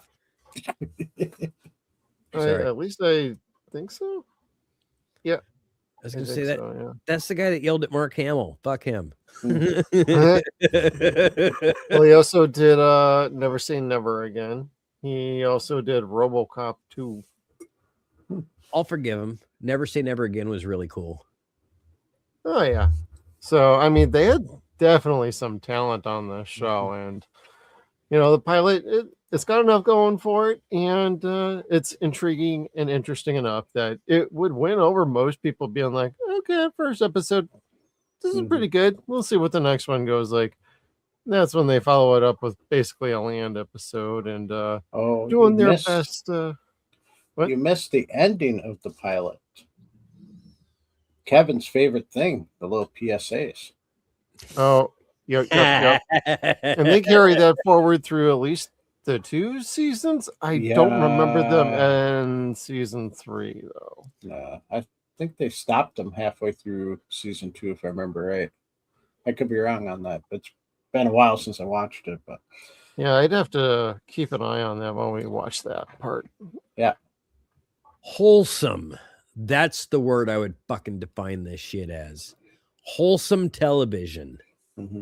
At least I think so. Yeah. I was gonna say that. So, yeah. That's the guy that yelled at Mark Hamill. Fuck him. Well, he also did Never Say Never Again. He also did RoboCop 2. I'll forgive him. Never Say Never Again was really cool. Oh yeah. So I mean, they had definitely some talent on this show, and the pilot it's got enough going for it, and it's intriguing and interesting enough that it would win over most people being like, okay, first episode, this is pretty good. We'll see what the next one goes like. That's when they follow it up with basically a land episode and doing their best. What? You missed the ending of the pilot. Kevin's favorite thing, the little PSAs. Oh, yep. And they carry that forward through at least the 2 seasons. I don't remember them in season 3 though. No, I think they stopped them halfway through season 2, if I remember right. I could be wrong on that, but it's been a while since I watched it. But yeah, I'd have to keep an eye on that when we watch that part. Yeah. Wholesome. That's the word I would fucking define this shit as. Wholesome television. Mm-hmm.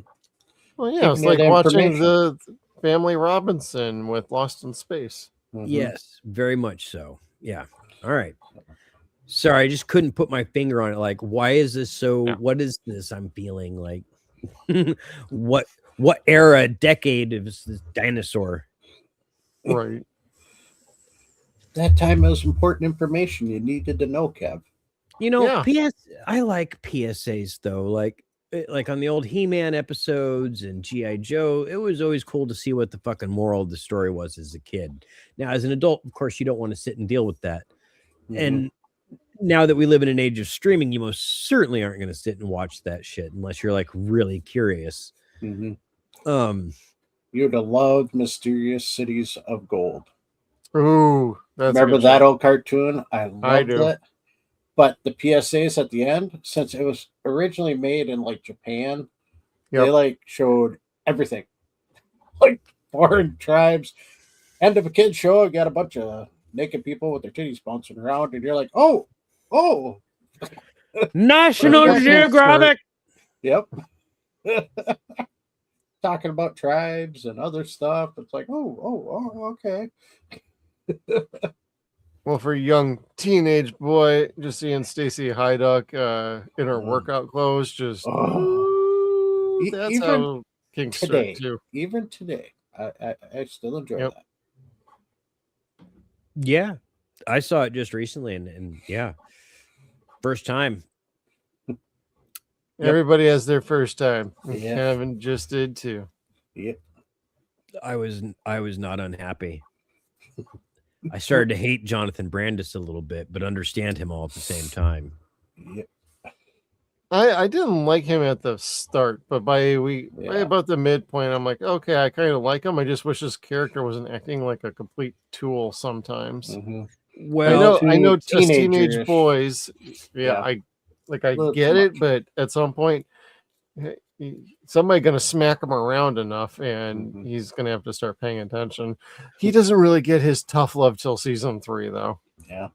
Well, yeah, it's like watching the Family Robinson with Lost in Space. Mm-hmm. Yes, very much so. Yeah. All right. Sorry, I just couldn't put my finger on it. Like, why is this so? Yeah. What is this I'm feeling like? what era, decade is this dinosaur? Right. That time it was important information you needed to know, Kev. I like PSAs though. Like on the old He-Man episodes and G.I. Joe, it was always cool to see what the fucking moral of the story was as a kid. Now, as an adult, of course, you don't want to sit and deal with that. Mm-hmm. And now that we live in an age of streaming, you most certainly aren't going to sit and watch that shit unless you're like really curious. Mm-hmm. You'd have loved Mysterious Cities of Gold. Ooh, remember that old cartoon? I loved it. But the PSAs at the end, since it was originally made in like Japan, they like showed everything, like foreign tribes. End of a kid's show, you got a bunch of naked people with their titties bouncing around, and you're like, oh, National Geographic. Yep. Talking about tribes and other stuff. It's like, oh, okay. Well, for a young teenage boy, just seeing Stacy Hyduck in her workout clothes, just that's even how kinks today, too. Even today, I still enjoy that. Yeah, I saw it just recently, and yeah, first time. Everybody has their first time. Yeah. Kevin just did too. Yep. I was not unhappy. I started to hate Jonathan Brandis a little bit, but understand him all at the same time. Yep. I didn't like him at the start, but by about the midpoint, I'm like, okay, I kind of like him. I just wish his character wasn't acting like a complete tool sometimes. Mm-hmm. Well, I know teenage boys. Yeah, I get it, but at some point, somebody's gonna smack him around enough, and he's gonna have to start paying attention. He doesn't really get his tough love till season 3, though. Yeah,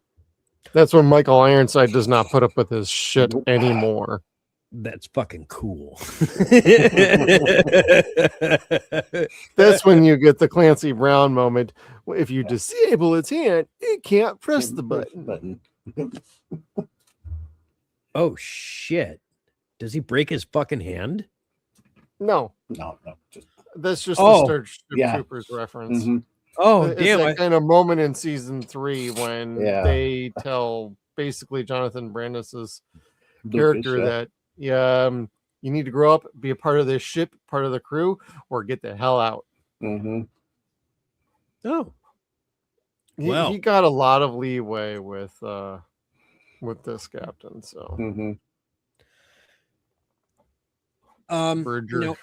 that's when Michael Ironside does not put up with his shit anymore. That's fucking cool. That's when you get the Clancy Brown moment. If you disable its hand, it can't press the button. Oh shit! Does he break his fucking hand? No. That's just the Starship Troopers reference. Mm-hmm. Oh, it's damn! That kind of moment in season 3 when they tell basically Jonathan Brandis's character that you need to grow up, be a part of this ship, part of the crew, or get the hell out. Mm-hmm. Oh, he got a lot of leeway with this captain. So Bridger.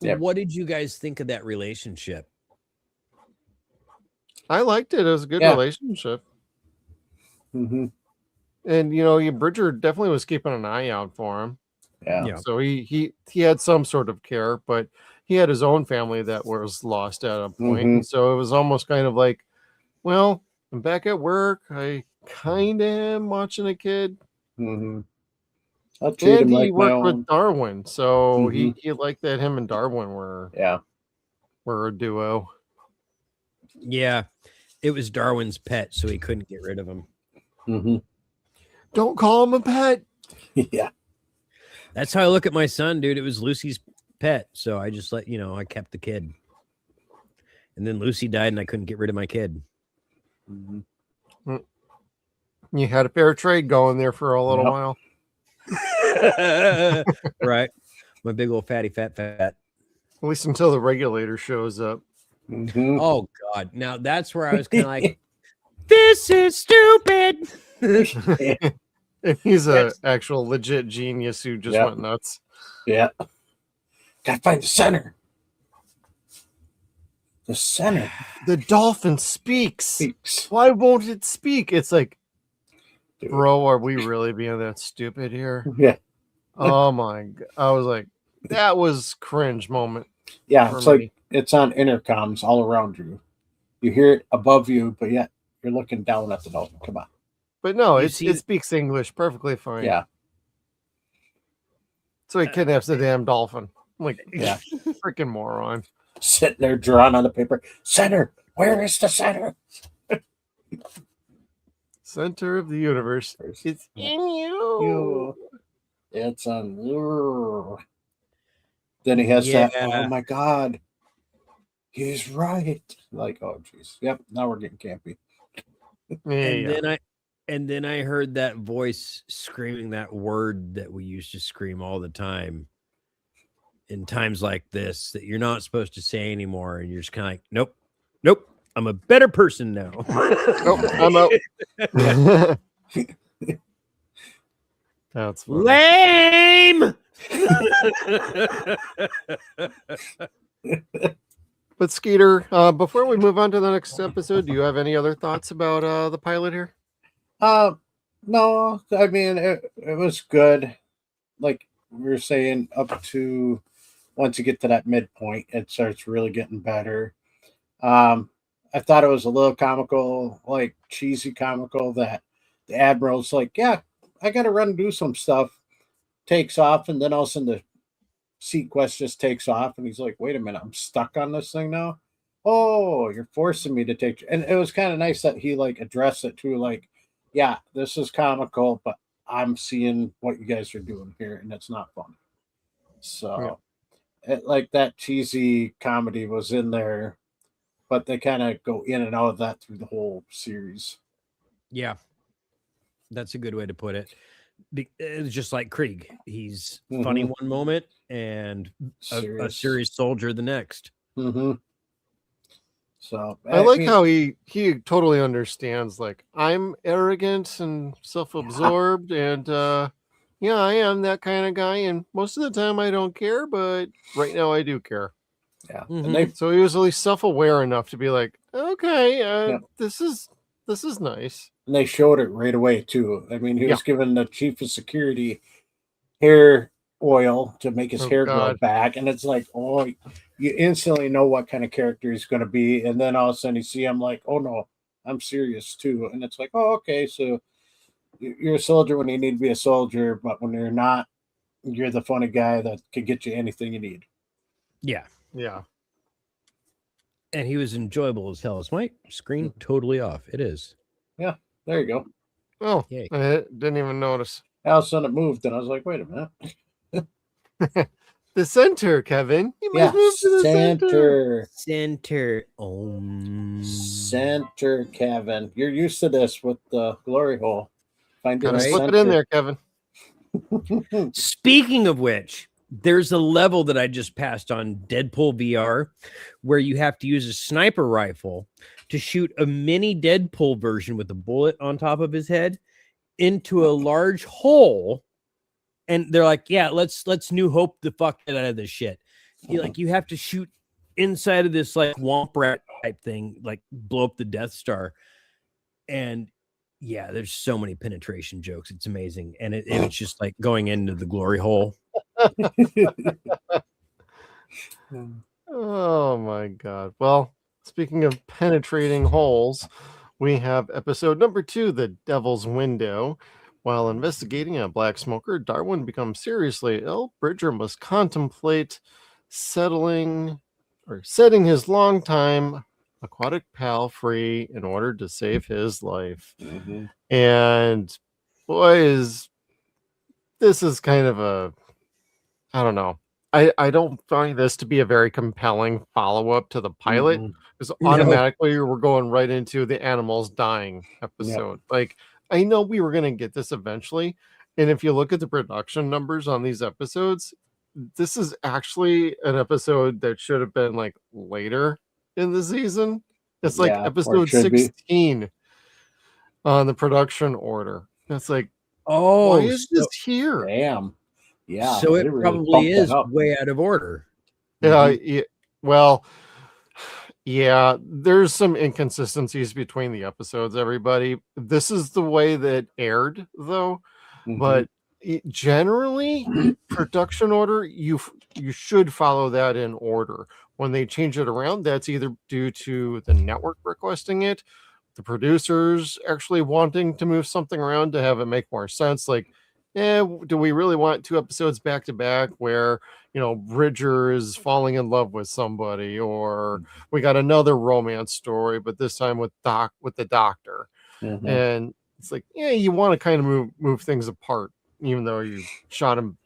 What did you guys think of that relationship? I liked it. It was a good relationship. And Bridger definitely was keeping an eye out for him. Yeah. So he had some sort of care, but he had his own family that was lost at a point. And so it was almost kind of like, well, I'm back at work. I kind of am watching a kid. I'll treat him like he worked with Darwin, so he liked that him and Darwin were a duo. Yeah, it was Darwin's pet, so he couldn't get rid of him. Don't call him a pet. Yeah, that's how I look at my son, dude. It was Lucy's pet, so I just I kept the kid, and then Lucy died, and I couldn't get rid of my kid. You had a fair trade going there for a little while. Right, my big old fatty fat. At least until the regulator shows up. Oh God! Now that's where I was kind of like, "This is stupid." And he's an actual legit genius who just went nuts. Yeah, gotta find the center. The center. The dolphin speaks. Why won't it speak? It's like, bro, are we really being that stupid here? Yeah. Oh my God. I was like, that was cringe moment. Yeah, it's like it's on intercoms all around you. You hear it above you, but yet you're looking down at the dolphin. Come on. But no, it speaks English perfectly fine. Yeah. So he kidnaps the damn dolphin. I'm like, freaking moron. Sitting there drawing on the paper. Center. Where is the center? Center of the universe. It's in you. It's on you. Then he has that. Oh my God. He's right. Like, oh jeez. Yep. Now we're getting campy. And then I heard that voice screaming that word that we used to scream all the time in times like this that you're not supposed to say anymore. And you're just kind of like, nope. I'm a better person now. I'm out. That's funny. Lame. But Skeeter, before we move on to the next episode, do you have any other thoughts about the pilot here? No. I mean, it was good. Like we were saying, up to once you get to that midpoint, it starts really getting better. I thought it was a little comical, like cheesy comical, that the Admiral's like, yeah, I got to run and do some stuff. Takes off, and then all of a sudden the SeaQuest just takes off, and he's like, wait a minute, I'm stuck on this thing now? Oh, you're forcing me to take... And it was kind of nice that he like addressed it too, like, yeah, this is comical, but I'm seeing what you guys are doing here, and it's not funny. So, like that cheesy comedy was in there, but they kind of go in and out of that through the whole series. Yeah, that's a good way to put it. It's just like Krieg. He's funny one moment and a serious soldier the next. So I like how he totally understands, like, I'm arrogant and self-absorbed, and I am that kind of guy, and most of the time I don't care, but right now I do care. Yeah. So he was at least self-aware enough to be like, okay, this is nice. And they showed it right away too. I mean, he was given the chief of security hair oil to make his hair grow back, and it's like, oh, you instantly know what kind of character he's going to be, and then all of a sudden you see him like, oh no, I'm serious too, and it's like, oh, okay, so you're a soldier when you need to be a soldier, but when you're not, you're the funny guy that can get you anything you need. Yeah. And he was enjoyable as hell. Is my screen totally off? It is. Yeah, there you go. Oh, yay. I didn't even notice. All of a sudden it moved, and I was like, wait a minute. The center, Kevin. You must move to the center. Center. Center, Kevin. You're used to this with the glory hole. Find it. Slip it in there, Kevin. Speaking of which, there's a level that I just passed on Deadpool VR where you have to use a sniper rifle to shoot a mini Deadpool version with a bullet on top of his head into a large hole. And they're like, yeah, let's New Hope the fuck out of this shit. You have to shoot inside of this like womp rat type thing, like blow up the Death Star. And yeah, there's so many penetration jokes. It's amazing. And it's just like going into the glory hole. Oh my God. Well, speaking of penetrating holes, we have episode number 2, The Devil's Window. While investigating a black smoker, Darwin becomes seriously ill. Bridger must contemplate setting his longtime aquatic pal free in order to save his life. Mm-hmm. And boy, this is kind of I don't know. I don't find this to be a very compelling follow-up to the pilot, because automatically we're going right into the animals dying episode. Like, I know we were going to get this eventually, and if you look at the production numbers on these episodes, this is actually an episode that should have been like later in the season. It's like episode 16 on the production order. It's like, why is this here? Damn. Yeah. So it probably is way out of order. Yeah. Well, yeah, there's some inconsistencies between the episodes, everybody. This is the way that aired, though. But generally, production order, you should follow that in order. When they change it around, that's either due to the network requesting it, the producers actually wanting to move something around to have it make more sense. Like, do we really want 2 episodes back to back where, Bridger is falling in love with somebody, or we got another romance story, but this time with the doctor. And it's like, you want to kind of move things apart, even though you shot them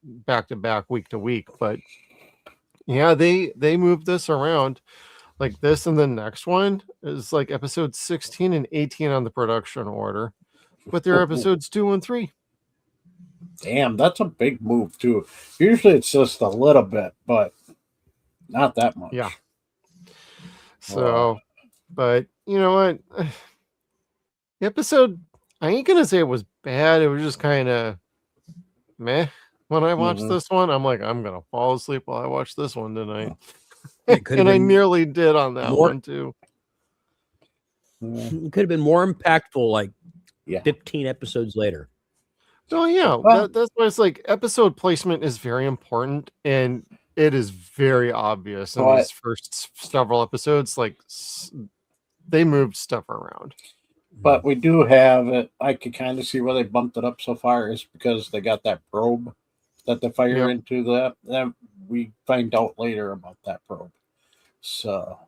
back to back, week to week. But yeah, they moved this around. Like this, and the next one is like episode 16 and 18 on the production order, but they're episodes 2 and 3. Damn, that's a big move too. Usually it's just a little bit, but not that much. Yeah. So, but you know what? The episode, I ain't gonna say it was bad. It was just kind of meh. When I watched this one, I'm like, I'm gonna fall asleep while I watch this one tonight. And I nearly did on that one too. It could have been more impactful, like 15 episodes later. Oh yeah, that's why it's like episode placement is very important, and it is very obvious in these first several episodes. Like they moved stuff around, but we do have it. I could kind of see why they bumped it up so far is because they got that probe that they fire into that. Then we find out later about that probe. So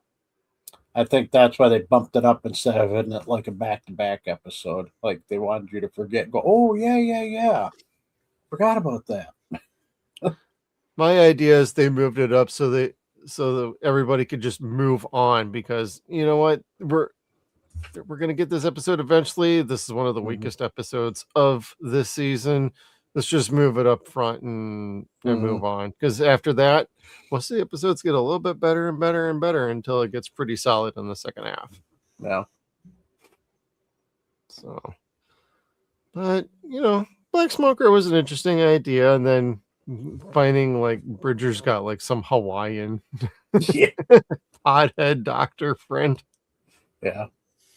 I think that's why they bumped it up instead of in it like a back-to-back episode. Like they wanted you to forget. Go, oh yeah. Forgot about that. My idea is they moved it up so that everybody could just move on, because you know what, we're gonna get this episode eventually. This is one of the weakest episodes of this season. Let's just move it up front and move on, because after that, most of the episodes get a little bit better and better and better until it gets pretty solid in the second half. Yeah. So, but Black Smoker was an interesting idea, and then finding like Bridger's got like some Hawaiian pothead doctor friend. Yeah.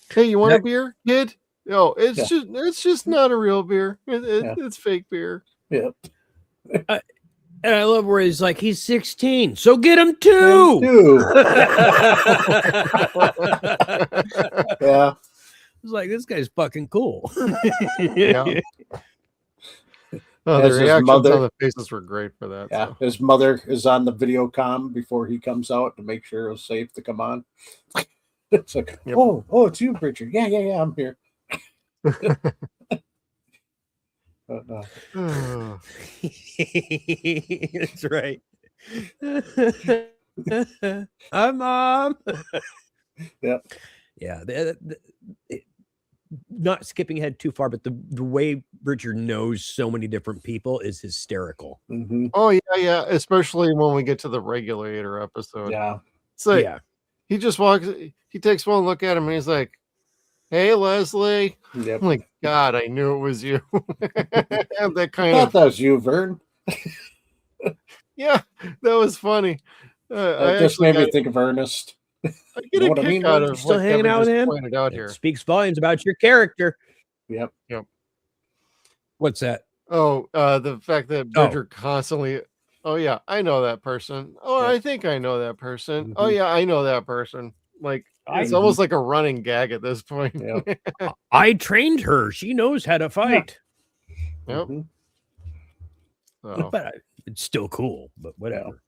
Hey, you want a beer, kid? No, it's just not a real beer. It's fake beer. Yep. And I love where he's like, he's 16, so get him too. Yeah. It's like, this guy's fucking cool. Yeah. Oh, the reactions on the faces were great for that. Yeah, so. His mother is on the video comm before he comes out to make sure it's safe to come on. It's like, oh, it's you, Bridger. Yeah, I'm here. But, that's right. Hi, Mom. Yeah. Not skipping ahead too far, but the way Bridger knows so many different people is hysterical. Mm-hmm. Oh yeah, especially when we get to the regulator episode. Yeah, it's like he just walks. He takes one look at him and he's like, "Hey, Leslie." Yep. I'm like, God, I knew it was you. And that I kind thought of, that was you, Vern. yeah, that was funny. I It just actually made me got, think of Ernest. I You get know a what I kick mean, out Vern? of Still what hanging Kevin out with just him? pointed out It here. speaks volumes about your character. Yep. What's that? Oh, the fact that Bridger constantly, oh yeah, I know that person. Oh, Yeah. I think I know that person. Oh yeah, I know that person. Like it's I- almost like a running gag at this point. Yep. I trained her. She knows how to fight. Yep. Mhm. So, But it's still cool, but whatever.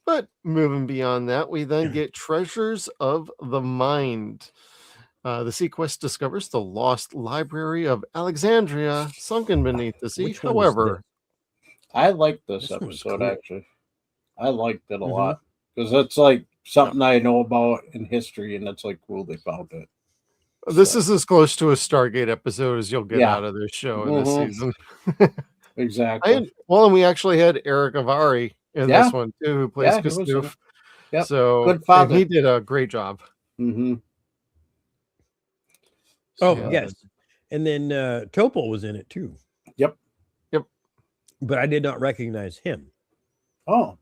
but moving beyond that, we then get Treasures of the Mind. The SeaQuest discovers the lost library of Alexandria sunken beneath the sea. Which one was However, I liked this This one's episode cool. actually. I liked it a Mhm. lot because it's like something I know about in history, and it's like cool they found it. this So, is as close to a Stargate episode as you'll get Yeah. out of this show in this Mhm. season. exactly. And we actually had Eric Avari in Yeah. this one too, who plays Yeah, he was in Kastoof. it. Yep. So Good and father. he did a great job. Mm-hmm. Oh, Yeah. yes. And then Topol was in it too. Yep. But I did not recognize him. Oh,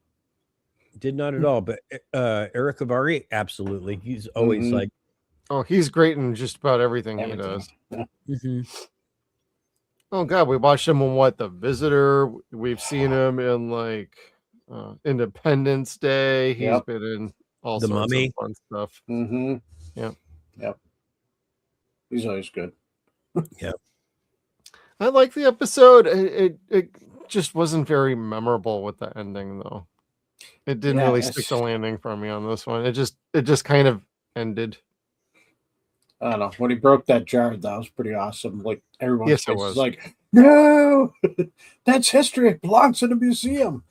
Did not at all. But Eric Avari, absolutely. He's always Mhm. like, Oh, he's great in just about everything he everything. does. Yeah. mhm. Oh God, we watched him on what, The Visitor. We've seen him in like Independence Day. He's Yep. been in all The sorts Mummy. of fun stuff. Mm-hmm. Yep. Yep. He's always good. I like the episode. It just wasn't very memorable with the ending though. It didn't Yeah, really it's- stick the landing for me on this one. It just kind of ended. I don't know. When he broke that jar, that was pretty awesome. Like everyone's Yes, it face was. is like, no, that's history. It belongs in a museum.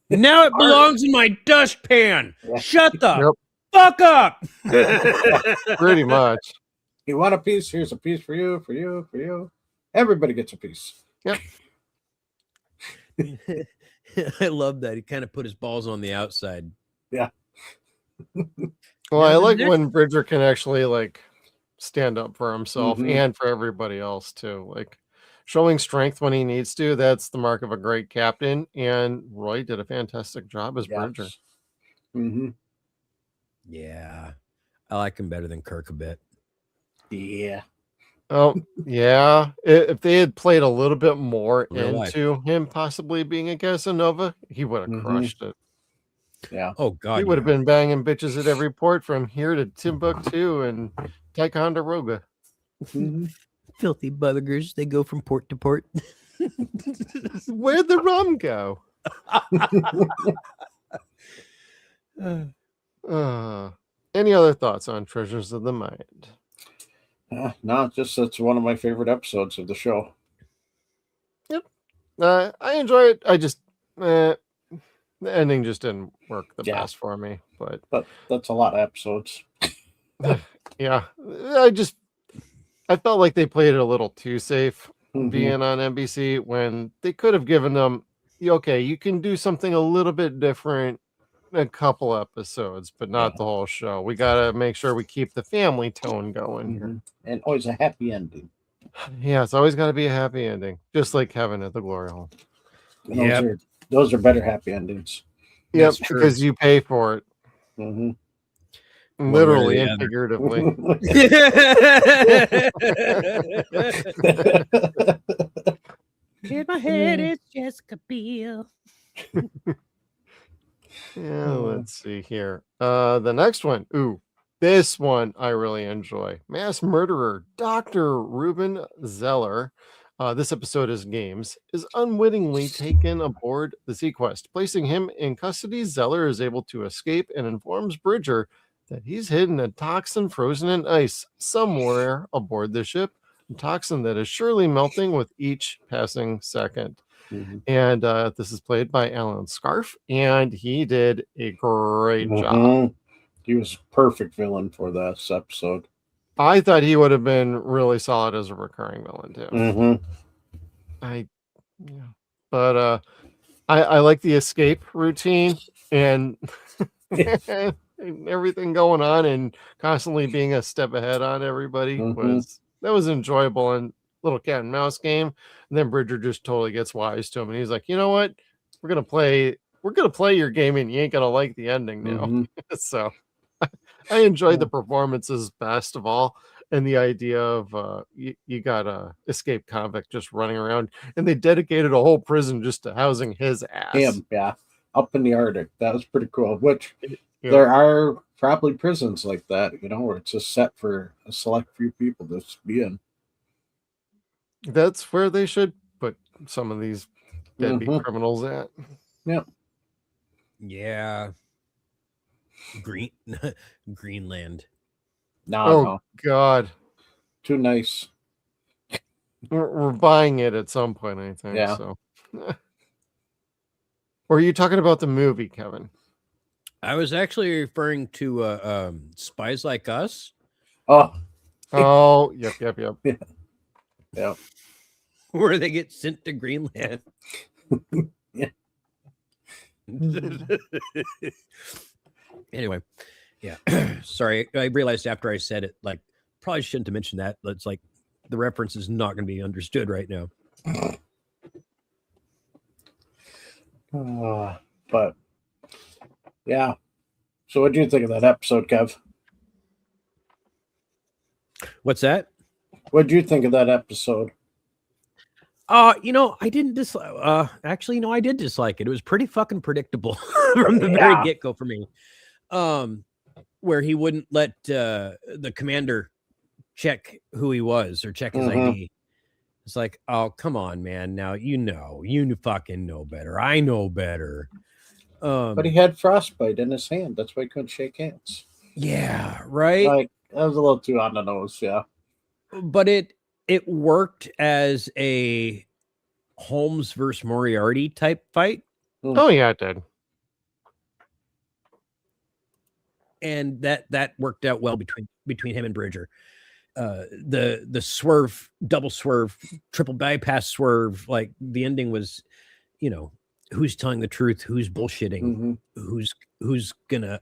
Now it belongs in my dustpan. Yeah. Shut the Yep. fuck up. Pretty much. You want a piece? Here's a piece for you, for you, for you. Everybody gets a piece. I love that. He kind of put his balls on the outside. Well, Now I the like next- when Bridger can actually like stand up for himself Mhm. and for everybody else too. Like showing strength when he needs to. That's the mark of a great captain. And Roy did a fantastic job as Bridger. Mm-hmm. Yeah. I like him better than Kirk a bit. Yeah. Oh, yeah. If they had played a little bit more Real life. into him possibly being a Casanova, he would have Mhm. crushed it. Yeah. Oh, God. He would have yeah. been banging bitches at every port from here to Timbuktu and Ticonderoga. Mhm. Filthy buggers. They go from port to port. Where'd the rum go? Any other thoughts on Treasures of the Mind? No, just that's one of my favorite episodes of the show. I enjoy it. I just the ending just didn't work the Yeah. best for me. But But that's a lot of episodes. yeah, I felt like they played it a little too safe Mhm. being on NBC when they could have given them, okay, you can do something a little bit different in a couple episodes, but not Yeah. the whole show. We got to make sure we keep the family tone going here. Mhm. And always a happy ending. Yeah, it's always got to be a happy ending, just like Kevin at the Glory Hole. And Yep. those are better happy endings. Yep, That's true. because you pay for it, Mm-hmm. One way or literally the and other. figuratively. In my head, it's Jessica Biel. Yeah, let's see here. The next one. Ooh, this one I really enjoy. Mass murderer Dr. Ruben Zeller. This episode is games, is unwittingly taken aboard the SeaQuest. Placing him in custody, Zeller is able to escape and informs Bridger that he's hidden a toxin frozen in ice somewhere aboard the ship. A toxin that is surely melting with each passing second. Mhm. And this is played by Alan Scarf, and he did a great job. Mhm. He was a perfect villain for this episode. I thought he would have been really solid as a recurring villain too. Mm-hmm. But I like the escape routine, and and everything going on and constantly being a step ahead on everybody was enjoyable, and little cat and mouse game. And then Bridger just totally gets wise to him, and he's like, you know what, we're gonna play your game, and you ain't gonna like the ending now. So I enjoyed the performances best of all, and the idea of you got a escaped convict just running around, and they dedicated a whole prison just to housing his ass. Him, yeah, up in the Arctic. That was pretty cool. Which there are probably prisons like that, where it's just set for a select few people to be in. That's where they should put some of these deadbeat criminals at. Yep. Yeah. Greenland. No. God. Too nice. We're buying it at some point, I think. Yeah. So. Or are you talking about the movie, Kevin? I was actually referring to Spies Like Us. Oh, yep. Yeah. Where they get sent to Greenland. Yeah. Anyway, yeah. Sorry, I realized after I said it, like, probably shouldn't have mentioned that. It's like the reference is not going to be understood right now. But yeah. So, what do you think of that episode, Kev? What's that? What do you think of that episode? I didn't dislike. Actually, no, I did dislike it. It was pretty fucking predictable from the very get go for me. Where he wouldn't let the commander check who he was or check his ID. It's like, oh, come on, man. Now you fucking know better. I know better. But he had frostbite in his hand. That's why he couldn't shake hands. Yeah, right. Like, that was a little too on the nose. Yeah, but it worked as a Holmes versus Moriarty type fight. Oh yeah, it did. And that worked out well between him and Bridger. The swerve, double swerve, triple bypass swerve, like the ending was, who's telling the truth, who's bullshitting, who's gonna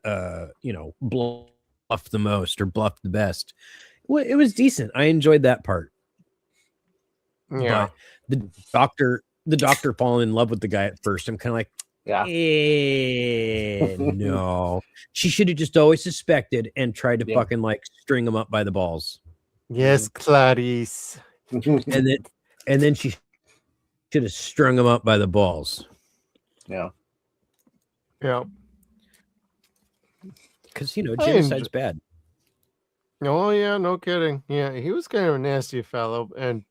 bluff the most or bluff the best. Well, it was decent. I enjoyed that part. Yeah. But the doctor falling in love with the guy at first. I'm kind of like, no. She should have just always suspected and tried to fucking like string him up by the balls. Yes, Clarice. and then she should have strung him up by the balls. Yeah. Because genocide's bad. Oh yeah, no kidding. Yeah, he was kind of a nasty fellow, and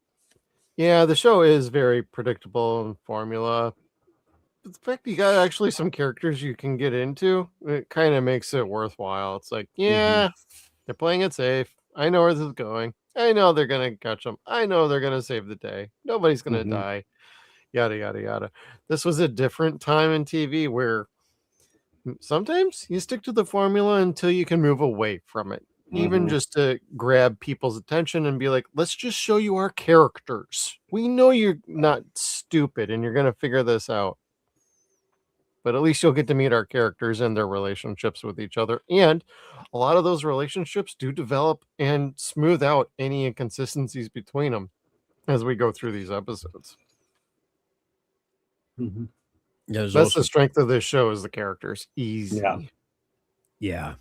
yeah, the show is very predictable and formula. But the fact you got actually some characters you can get into, it kind of makes it worthwhile. It's like, they're playing it safe. I know where this is going. I know they're gonna catch them. I know they're gonna save the day. Nobody's gonna die. Yada yada yada. This was a different time in TV where sometimes you stick to the formula until you can move away from it. Even just to grab people's attention and be like, let's just show you our characters. We know you're not stupid and you're going to figure this out. But at least you'll get to meet our characters and their relationships with each other. And a lot of those relationships do develop and smooth out any inconsistencies between them as we go through these episodes. That's the strength of this show, is the characters. Easy. Yeah.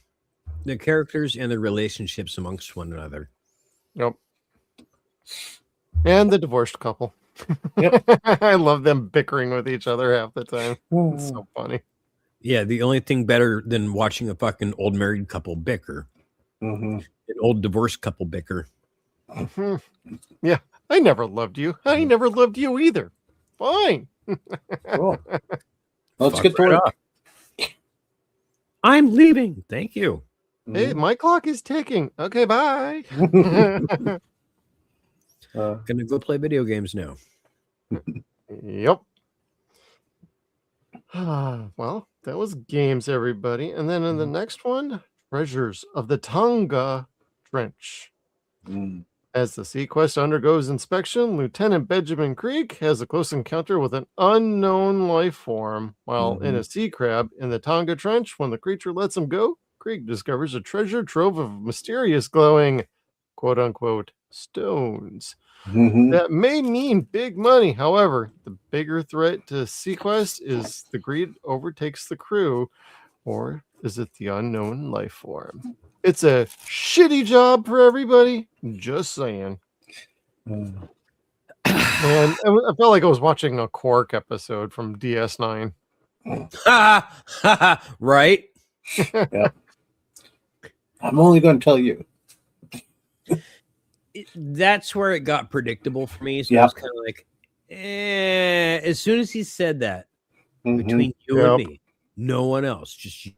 The characters and the relationships amongst one another. Yep. And the divorced couple. Yep. I love them bickering with each other half the time. It's so funny. Yeah, the only thing better than watching a fucking old married couple bicker, an old divorced couple bicker. Yeah, I never loved you. I never loved you either. Fine. Cool. Let's get to work. I'm leaving. Thank you. Hey, my clock is ticking. Okay, bye. Gonna go play video games now. Yep. Well, that was games, everybody. And then in the next one, Treasures of the Tonga Trench. As the SeaQuest undergoes inspection, Lieutenant Benjamin Krieg has a close encounter with an unknown life form while in a sea crab in the Tonga Trench. When the creature lets him go, Krieg discovers a treasure trove of mysterious glowing, quote unquote, stones. That may mean big money. However, the bigger threat to SeaQuest is the greed overtakes the crew, or is it the unknown life form? It's a shitty job for everybody. Just saying. And I felt like I was watching a Quark episode from DS9. Right? Yeah. I'm only going to tell you. That's where it got predictable for me. So Yep. I was kind of like, as soon as he said that, between you and me, no one else, just you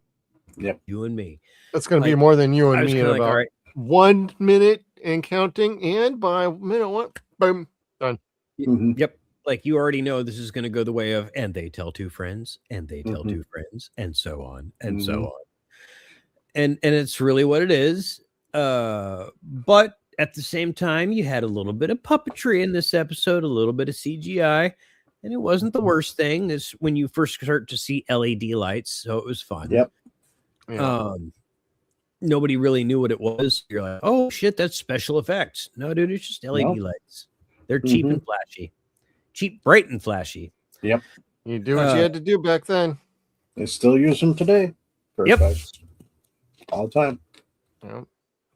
and me. That's going to be more than you and me in like, about all right. 1 minute and counting. And by minute one, boom, done. Yep. Like you already know this is going to go the way of, and they tell two friends, and they tell two friends, and so on, and so on. And it's really what it is. But at the same time, you had a little bit of puppetry in this episode, a little bit of CGI, and it wasn't the worst thing. Is when you first start to see LED lights, so it was fun. Yep. Yeah. Nobody really knew what it was. You're like, oh shit, that's special effects. No, dude, it's just LED lights. They're cheap and flashy. Cheap, bright, and flashy. Yep. You do what you had to do back then. They still use them today. Yep. All the time. Yep.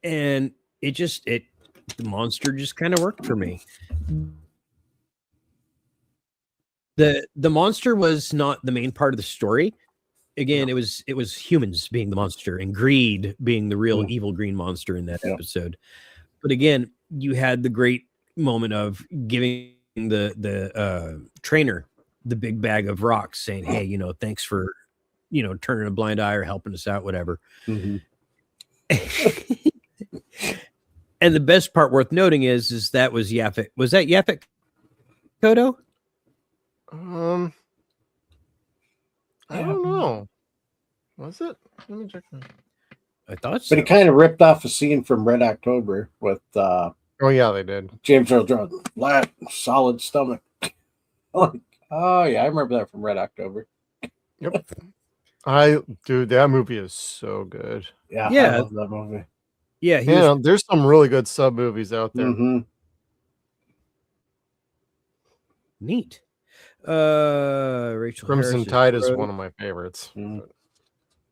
And the monster just kind of worked for me. The monster was not the main part of the story. Again, it was humans being the monster and greed being the real evil green monster in that episode. But again, you had the great moment of giving the trainer the big bag of rocks, saying, hey, thanks for turning a blind eye or helping us out, whatever. And the best part worth noting is that was Yaphet. Was that Yaphet Kodo? I don't know. Was it? Let me check. I thought so. But he kind of ripped off a scene from Red October with oh yeah, they did. James Earl Jones, flat, solid stomach. Oh yeah, I remember that from Red October. Yep. Dude, that movie is so good. Yeah, Yeah. I love that movie. Yeah, there's some really good sub movies out there. Neat. Rachel Crimson Harris Tide is one of my favorites.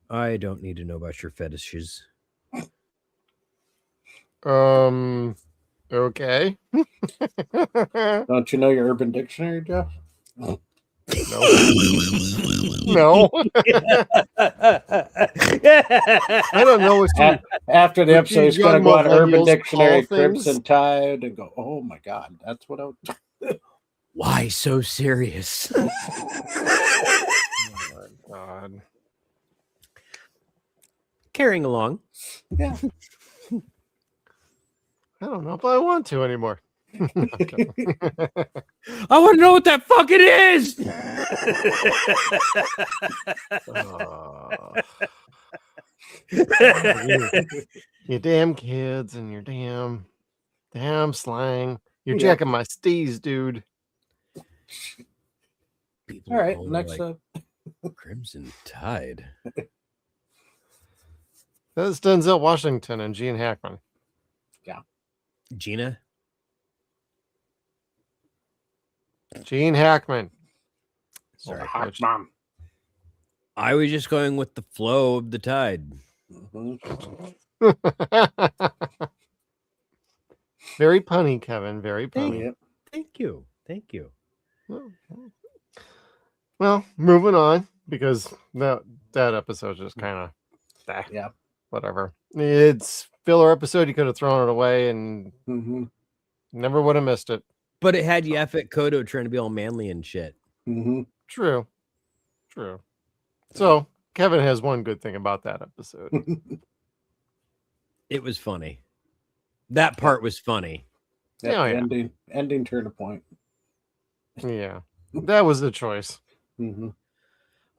I don't need to know about your fetishes. Okay. Don't you know your Urban Dictionary, Jeff? No. No. I don't know what you... After the episode, he's going to go on Urban millennials Dictionary, call things? Crimson Tide, and go, oh my God, that's what I was... Why so serious? Oh my God. Carrying along. Yeah. I don't know if I want to anymore. Okay. I want to know what that fucking is. You damn kids and your damn slang. You're jacking my steez, dude. People All right, are next like, up. Crimson Tide. That's Denzel Washington and Gene Hackman. Gina. Gene Hackman. Sorry. Mom. I was just going with the flow of the tide. Very punny, Kevin. Very punny. Thank you. Thank you. Well, moving on, because that episode just kind of whatever. It's filler episode. You could have thrown it away and never would have missed it. But it had Yaphet Kodo trying to be all manly and shit. True. So Kevin has one good thing about that episode. It was funny. That part was funny. Ending turn of point. Yeah, that was the choice. Him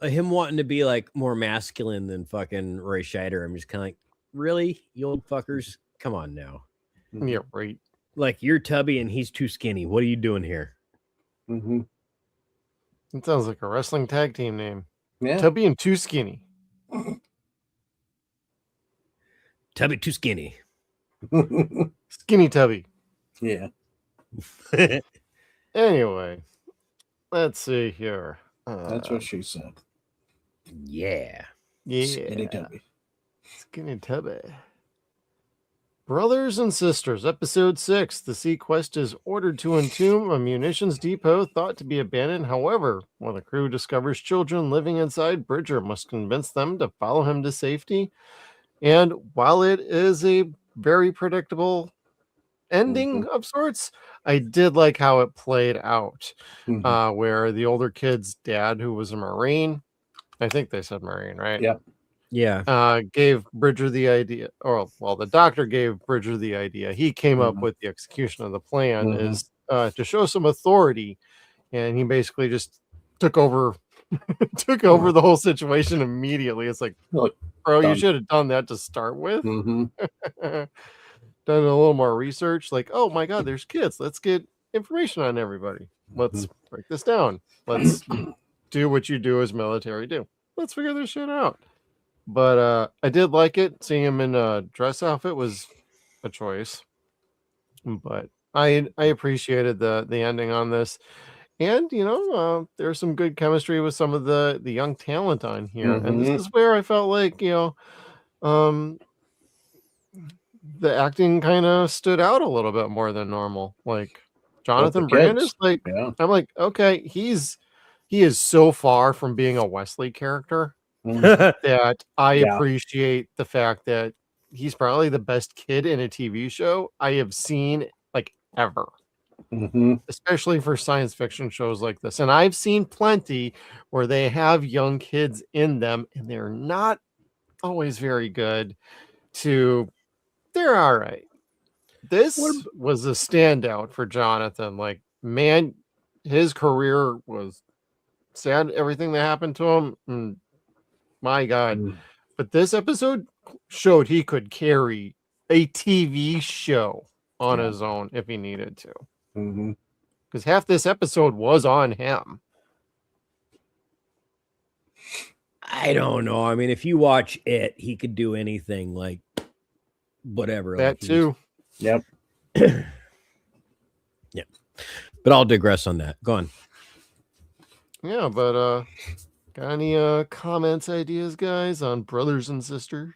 wanting to be like more masculine than fucking Roy Scheider. I'm just kind of like, really, you old fuckers? Come on now. Yeah, right. Like you're tubby and he's too skinny. What are you doing here? Mm-hmm. It sounds like a wrestling tag team name. Yeah. Tubby and Too Skinny. Tubby too skinny. Skinny Tubby. Yeah. Anyway, let's see here. That's what she said. Yeah. Yeah. Skinny Tubby. Skinny Tubby. Brothers and Sisters, Episode 6. The SeaQuest is ordered to entomb a munitions depot thought to be abandoned. However, when the crew discovers children living inside, Bridger must convince them to follow him to safety. And while it is a very predictable ending of sorts, I did like how it played out, where the older kid's dad, who was a Marine, I think they said Marine, right? Yep. Yeah. Gave Bridger the idea, or well, the doctor gave Bridger the idea. He came up with the execution of the plan is to show some authority, and he basically just took over the whole situation immediately. It's like, bro, you should have done that to start with. Done a little more research. Like, oh my God, there's kids. Let's get information on everybody. Let's break this down. Let's do what you do as military do. Let's figure this shit out. But I did like it. Seeing him in a dress outfit was a choice. But I appreciated the ending on this. And, there's some good chemistry with some of the young talent on here. And this is where I felt like, the acting kind of stood out a little bit more than normal. Like Jonathan Brandis, I'm like, okay, he is so far from being a Wesley character that I appreciate the fact that he's probably the best kid in a TV show I have seen like ever. Especially for science fiction shows like this. And I've seen plenty where they have young kids in them and they're not always very good they're all right. This was a standout for Jonathan. Like, man, his career was sad, everything that happened to him. And my God. But this episode showed he could carry a TV show on his own if he needed to. Because half this episode was on him. I don't know. I mean, if you watch it, he could do anything, like whatever. That like too. Yep. Yeah. But I'll digress on that. Go on. Yeah, but got any comments, ideas, guys, on Brothers and Sisters?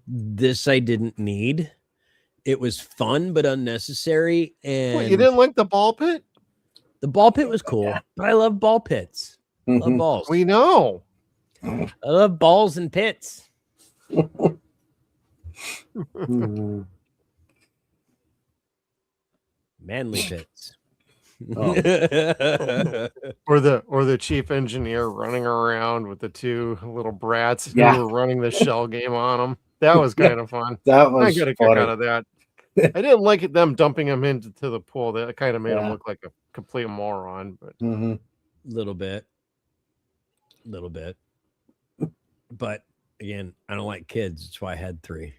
This I didn't need. It was fun but unnecessary. And What, you didn't like the ball pit? The ball pit was cool, but I love ball pits. I love balls. We know. I love balls and pits. Manly pits. Or the chief engineer running around with the two little brats who were running the shell game on him. That was kind of fun. That was I got a kick out of that. I didn't like them dumping him into the pool. That kind of made him look like a complete moron. But little bit. But again, I don't like kids. That's why I had 3.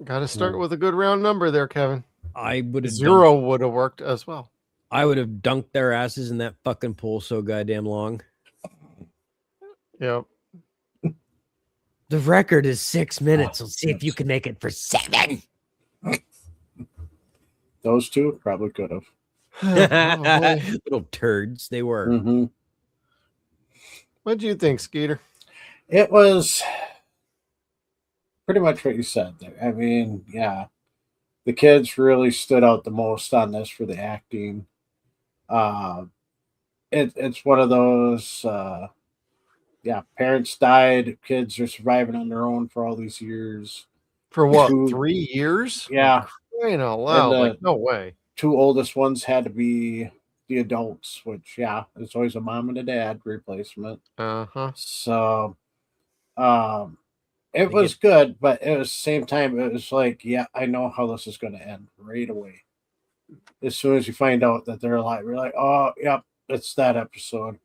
Got to start with a good round number there, Kevin. I would have 0 would have worked as well. I would have dunked their asses in that fucking pool so goddamn long. Yep. The record is 6 minutes. Let's see if you can make it for 7. Those two probably could have. Little turds they were. What do you think, Skeeter? It was pretty much what you said there. I mean, yeah, the kids really stood out the most on this for the acting. It's one of those, parents died, kids are surviving on their own for all these years. For what, 3 years? Yeah. Crying out loud, like, no way. 2 oldest ones had to be the adults, which, it's always a mom and a dad replacement. So, it was good, but at the same time, it was like, I know how this is going to end right away. As soon as you find out that they're alive, you're like, oh, yep, it's that episode.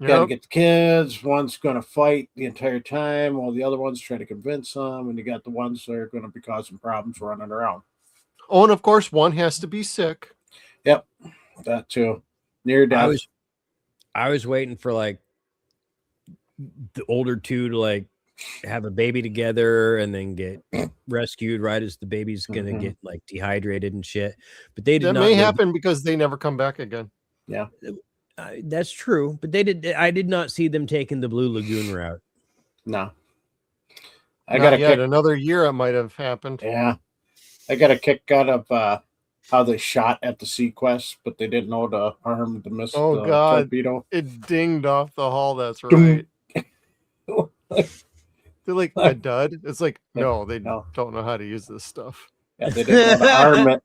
Got to Yep. get the kids. One's going to fight the entire time while the other one's trying to convince them. And you got the ones that are going to be causing problems running around. Oh, and of course, one has to be sick. Yep. That too. Near death. I was waiting for like the older two to like have a baby together and then get rescued right as the baby's gonna get like dehydrated and shit. But they did That not. may happen because they never come back again. Yeah. That's true. But they did. I did not see them taking the Blue Lagoon route. No. I got another year. It might have happened. Yeah. I got a kick out of how they shot at the SeaQuest, but they didn't know to arm the missile. Oh God! Torpedo. It dinged off the hull. That's right. They're like a dud. It's like no, they don't know how to use this stuff. Yeah, they didn't know how to arm it.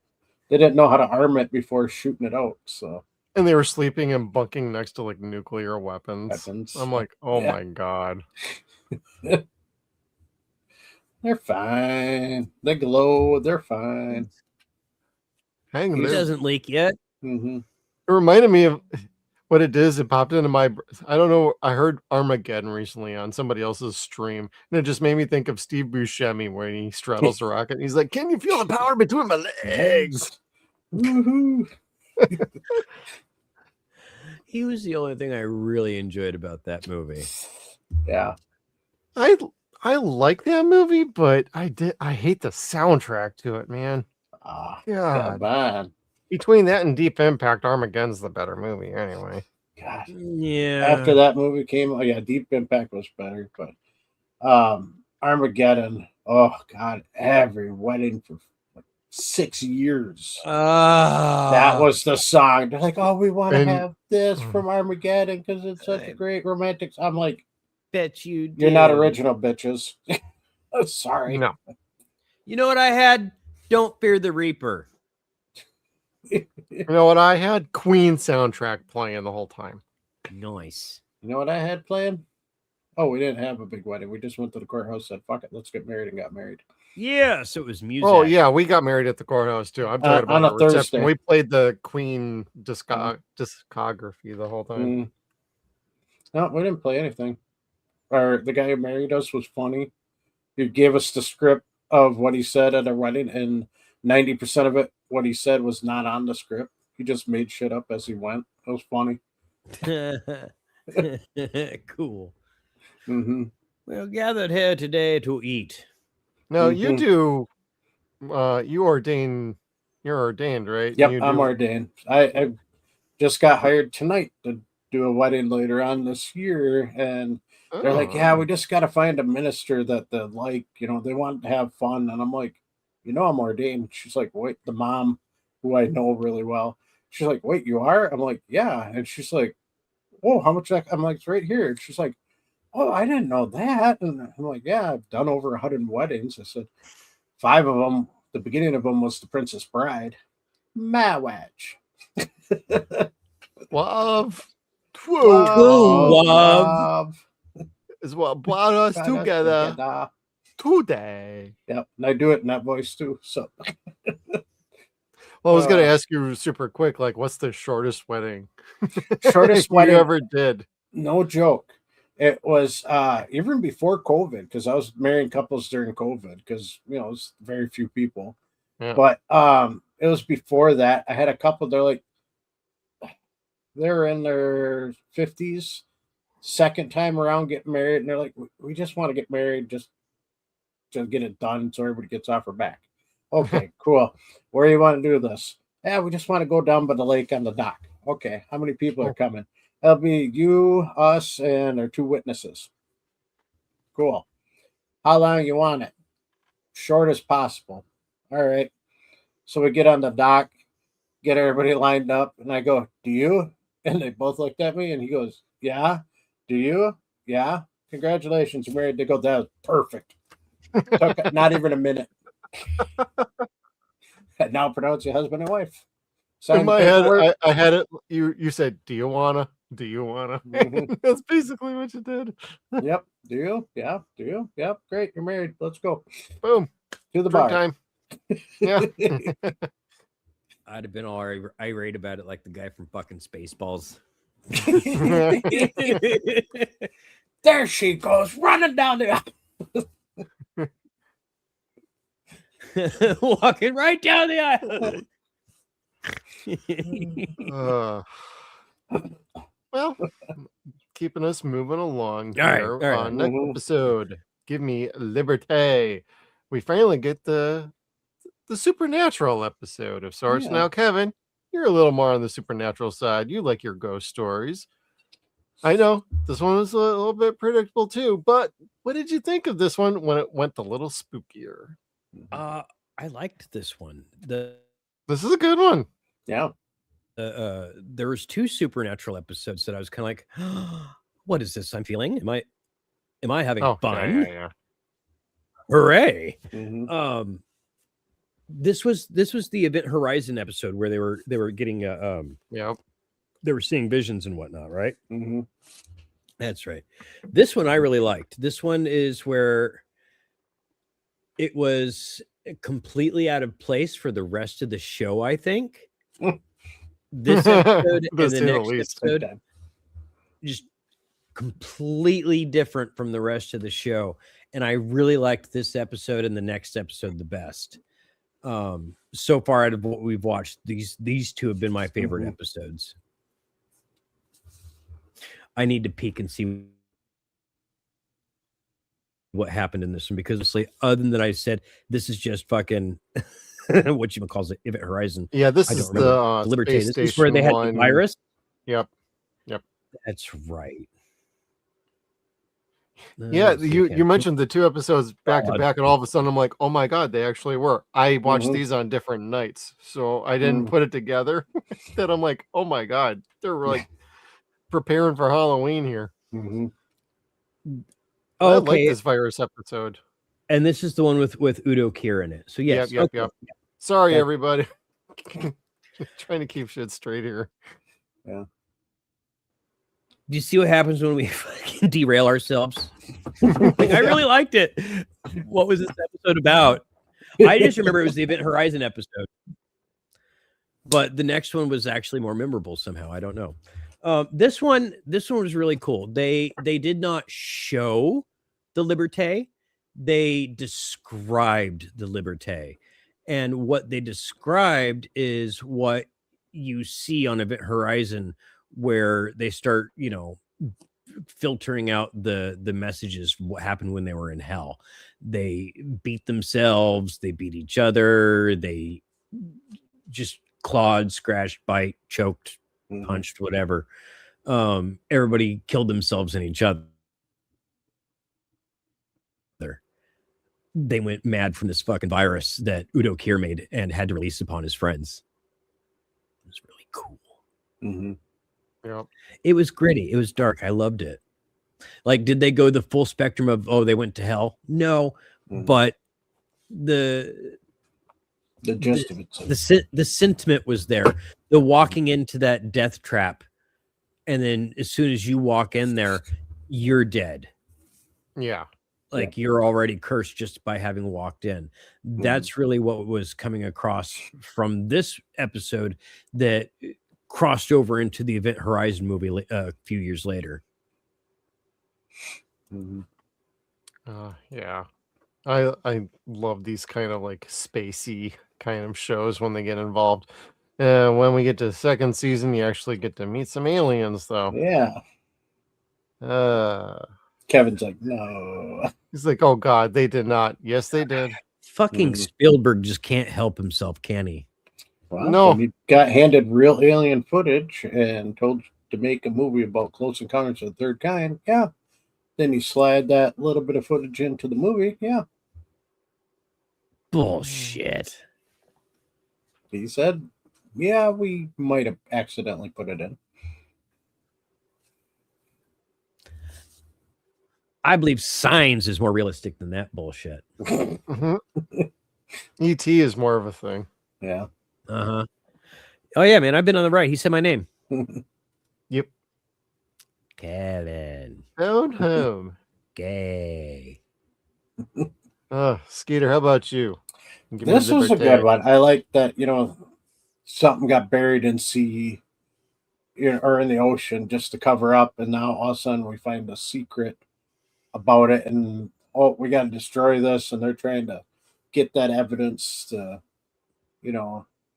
They didn't know how to arm it before shooting it out. So. And they were sleeping and bunking next to like nuclear weapons. I'm like, oh my God. They're fine. They glow. They're fine. Hang It there. doesn't leak yet. Mm-hmm. It reminded me of what it is. It popped into my. I don't know. I heard Armageddon recently on somebody else's stream, and it just made me think of Steve Buscemi when he straddles the rocket. And he's like, "Can you feel the power between my legs?" Woohoo! He was the only thing I really enjoyed about that movie. Yeah, I like that movie, but I hate the soundtrack to it, man. yeah, man. Between that and Deep Impact, Armageddon's the better movie, anyway. God. Yeah. After that movie came, oh yeah, Deep Impact was better, but Armageddon. Oh God, every wedding for like 6 years. That was the song. They're like, oh, we want to have this from Armageddon because it's such a great romantic. I'm like, bet you did. You're not original, bitches. Oh, sorry. No. You know what I had? Don't Fear the Reaper. You know what I had? Queen soundtrack playing the whole time. Nice. You know what I had playing? Oh, we didn't have a big wedding. We just went to the courthouse, said, fuck it, let's get married, and got married. Yeah, so it was music. Oh, yeah, we got married at the courthouse, too. I'm talking about on a Thursday. We played the Queen discography the whole time. No, we didn't play anything. The guy who married us was funny. He gave us the script of what he said at a wedding, and 90% of it, what he said, was not on the script. He just made shit up as he went. It was funny. Cool. Mm-hmm. We're gathered here today to eat. No, you do. You're ordained, right? Yep, I'm ordained. I just got hired tonight to do a wedding later on this year, and they're like, yeah, we just got to find a minister that they like. You know, they want to have fun. And I'm like, you know, I'm ordained. She's like, wait, the mom, who I know really well. She's like, wait, you are? I'm like, yeah. And she's like, oh, how much? I'm like, it's right here. And she's like, oh, I didn't know that. And I'm like, yeah, I've done over 100 weddings. I said, 5 of them, the beginning of them was the Princess Bride. Marriage. Love. Love. Is what brought us together today. Yep, and I do it in that voice too. So, well, I was going to ask you super quick, like, what's the shortest wedding? Shortest wedding you ever did? No joke. It was even before COVID, because I was marrying couples during COVID, because it was very few people. Yeah. But it was before that. I had a couple. They're in their 50s. Second time around getting married, and they're like, we just want to get married just to get it done so everybody gets off our back. Okay, cool. Where do you want to do this? Yeah, we just want to go down by the lake on the dock. Okay, how many people are coming? It'll be you, us, and our 2 witnesses. Cool. How long you want it? Short as possible. All right. So we get on the dock, get everybody lined up, and I go, do you? And they both looked at me, and he goes, yeah. Do you? Yeah. Congratulations, you're married. They go, that was perfect. Took not even a minute. And now pronounce your husband and wife. In my head, I had it. You said, do you wanna? Do you wanna? Mm-hmm. That's basically what you did. Yep. Do you? Yeah. Do you? Yep. Great. You're married. Let's go. Boom. To the bar. Time. Yeah. I'd have been all irate about it like the guy from fucking Spaceballs. There she goes, running down the aisle. Walking right down the aisle. Well, keeping us moving along All right, here all right. on next episode. Give me Liberté. We finally get the supernatural episode of sorts. Yeah. Now, Kevin, you're a little more on the supernatural side. You like your ghost stories. I know this one was a little bit predictable too, but what did you think of this one when it went a little spookier? I liked this one. This is a good one. Yeah. There was 2 supernatural episodes that I was kind of like, what is this I'm feeling? Am I having fun? Yeah. Hooray. Mm-hmm. This was the Event Horizon episode where they were getting they were seeing visions and whatnot, right? Mm-hmm. That's right. This one I really liked. This one is where it was completely out of place for the rest of the show, I think. This episode and the next episode just completely different from the rest of the show. And I really liked this episode and the next episode the best. So far out of what we've watched, these 2 have been my favorite episodes. I need to peek and see what happened in this one, because other than that, I said this is just fucking what you calls it, Event Horizon. Yeah, this is the Liberté. This is where they had the virus. Yep. That's right. Yeah, you mentioned the 2 episodes back to back, and all of a sudden I'm like, oh my god, they actually were. I watched these on different nights, so I didn't put it together. That I'm like, oh my god, they're like preparing for Halloween here. Mm-hmm. I like this virus episode, and this is the one with Udo Kier in it. So yes, yep. Sorry, everybody. Trying to keep shit straight here. Yeah. Do you see what happens when we fucking derail ourselves? Like, I really liked it. What was this episode about? I just remember it was the Event Horizon episode, but the next one was actually more memorable somehow. I don't know. This one was really cool. They did not show the Liberté. They described the Liberté, and what they described is what you see on Event Horizon, where they start, filtering out the messages, what happened when they were in hell. They beat themselves, they beat each other, they just clawed, scratched, bite, choked, punched, whatever. Everybody killed themselves and each other. They went mad from this fucking virus that Udo Kier made and had to release upon his friends. It was really cool. Mm-hmm. Yep. It was gritty. It was dark. I loved it. Like, did they go the full spectrum of, they went to hell? No, but the gist of it, the sentiment was there. The walking into that death trap, and then as soon as you walk in there, you're dead. Yeah. Like, you're already cursed just by having walked in. That's really what was coming across from this episode that crossed over into the Event Horizon movie a few years later. Yeah. I love these kind of like spacey kind of shows when they get involved. When we get to the second season, you actually get to meet some aliens, though. Yeah. Kevin's like, no. He's like, oh god, they did not. Yes, they did. Fucking Spielberg just can't help himself, can he? Well, no. He got handed real alien footage and told to make a movie about Close Encounters of the Third Kind. Yeah. Then he slid that little bit of footage into the movie. Yeah. Bullshit. He said, yeah, we might have accidentally put it in. I believe Signs is more realistic than that bullshit. E.T. is more of a thing. Yeah. Uh-huh. Oh, yeah, man. I've been on the right. He said my name. Yep. Kevin. Down home. Gay. Skeeter, how about you? This was a good one. I like that, something got buried in sea or in the ocean just to cover up, and now all of a sudden we find a secret about it, and we got to destroy this, and they're trying to get that evidence to,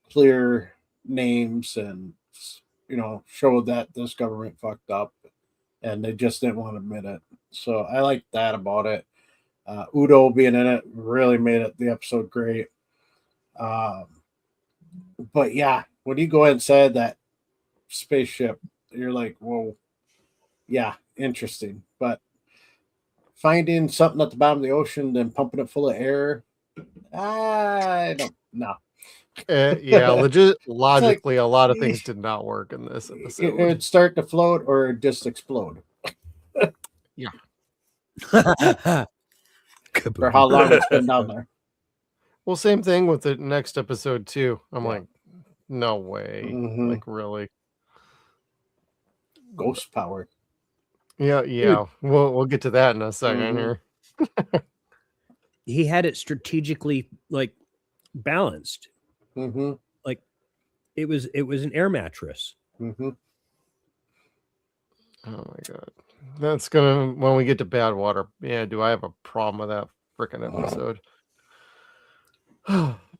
clear names and show that this government fucked up, and they just didn't want to admit it. So I like that about it. Udo being in it really made the episode great. But yeah, when you go inside that spaceship, you're like, whoa, yeah, interesting. But finding something at the bottom of the ocean, then pumping it full of air, I don't know. Logically, a lot of things did not work in this episode. It would start to float or just explode. Yeah. For how long it's been down there. Well, same thing with the next episode too. I'm like, no way. Mhm. Like, really? Ghost power. Dude. We'll get to that in a second Mhm. here. He had it strategically like balanced. Mm-hmm. Like it was an air mattress. Mm-hmm. Oh my god. That's gonna, when we get to bad water. Yeah, do I have a problem with that freaking episode?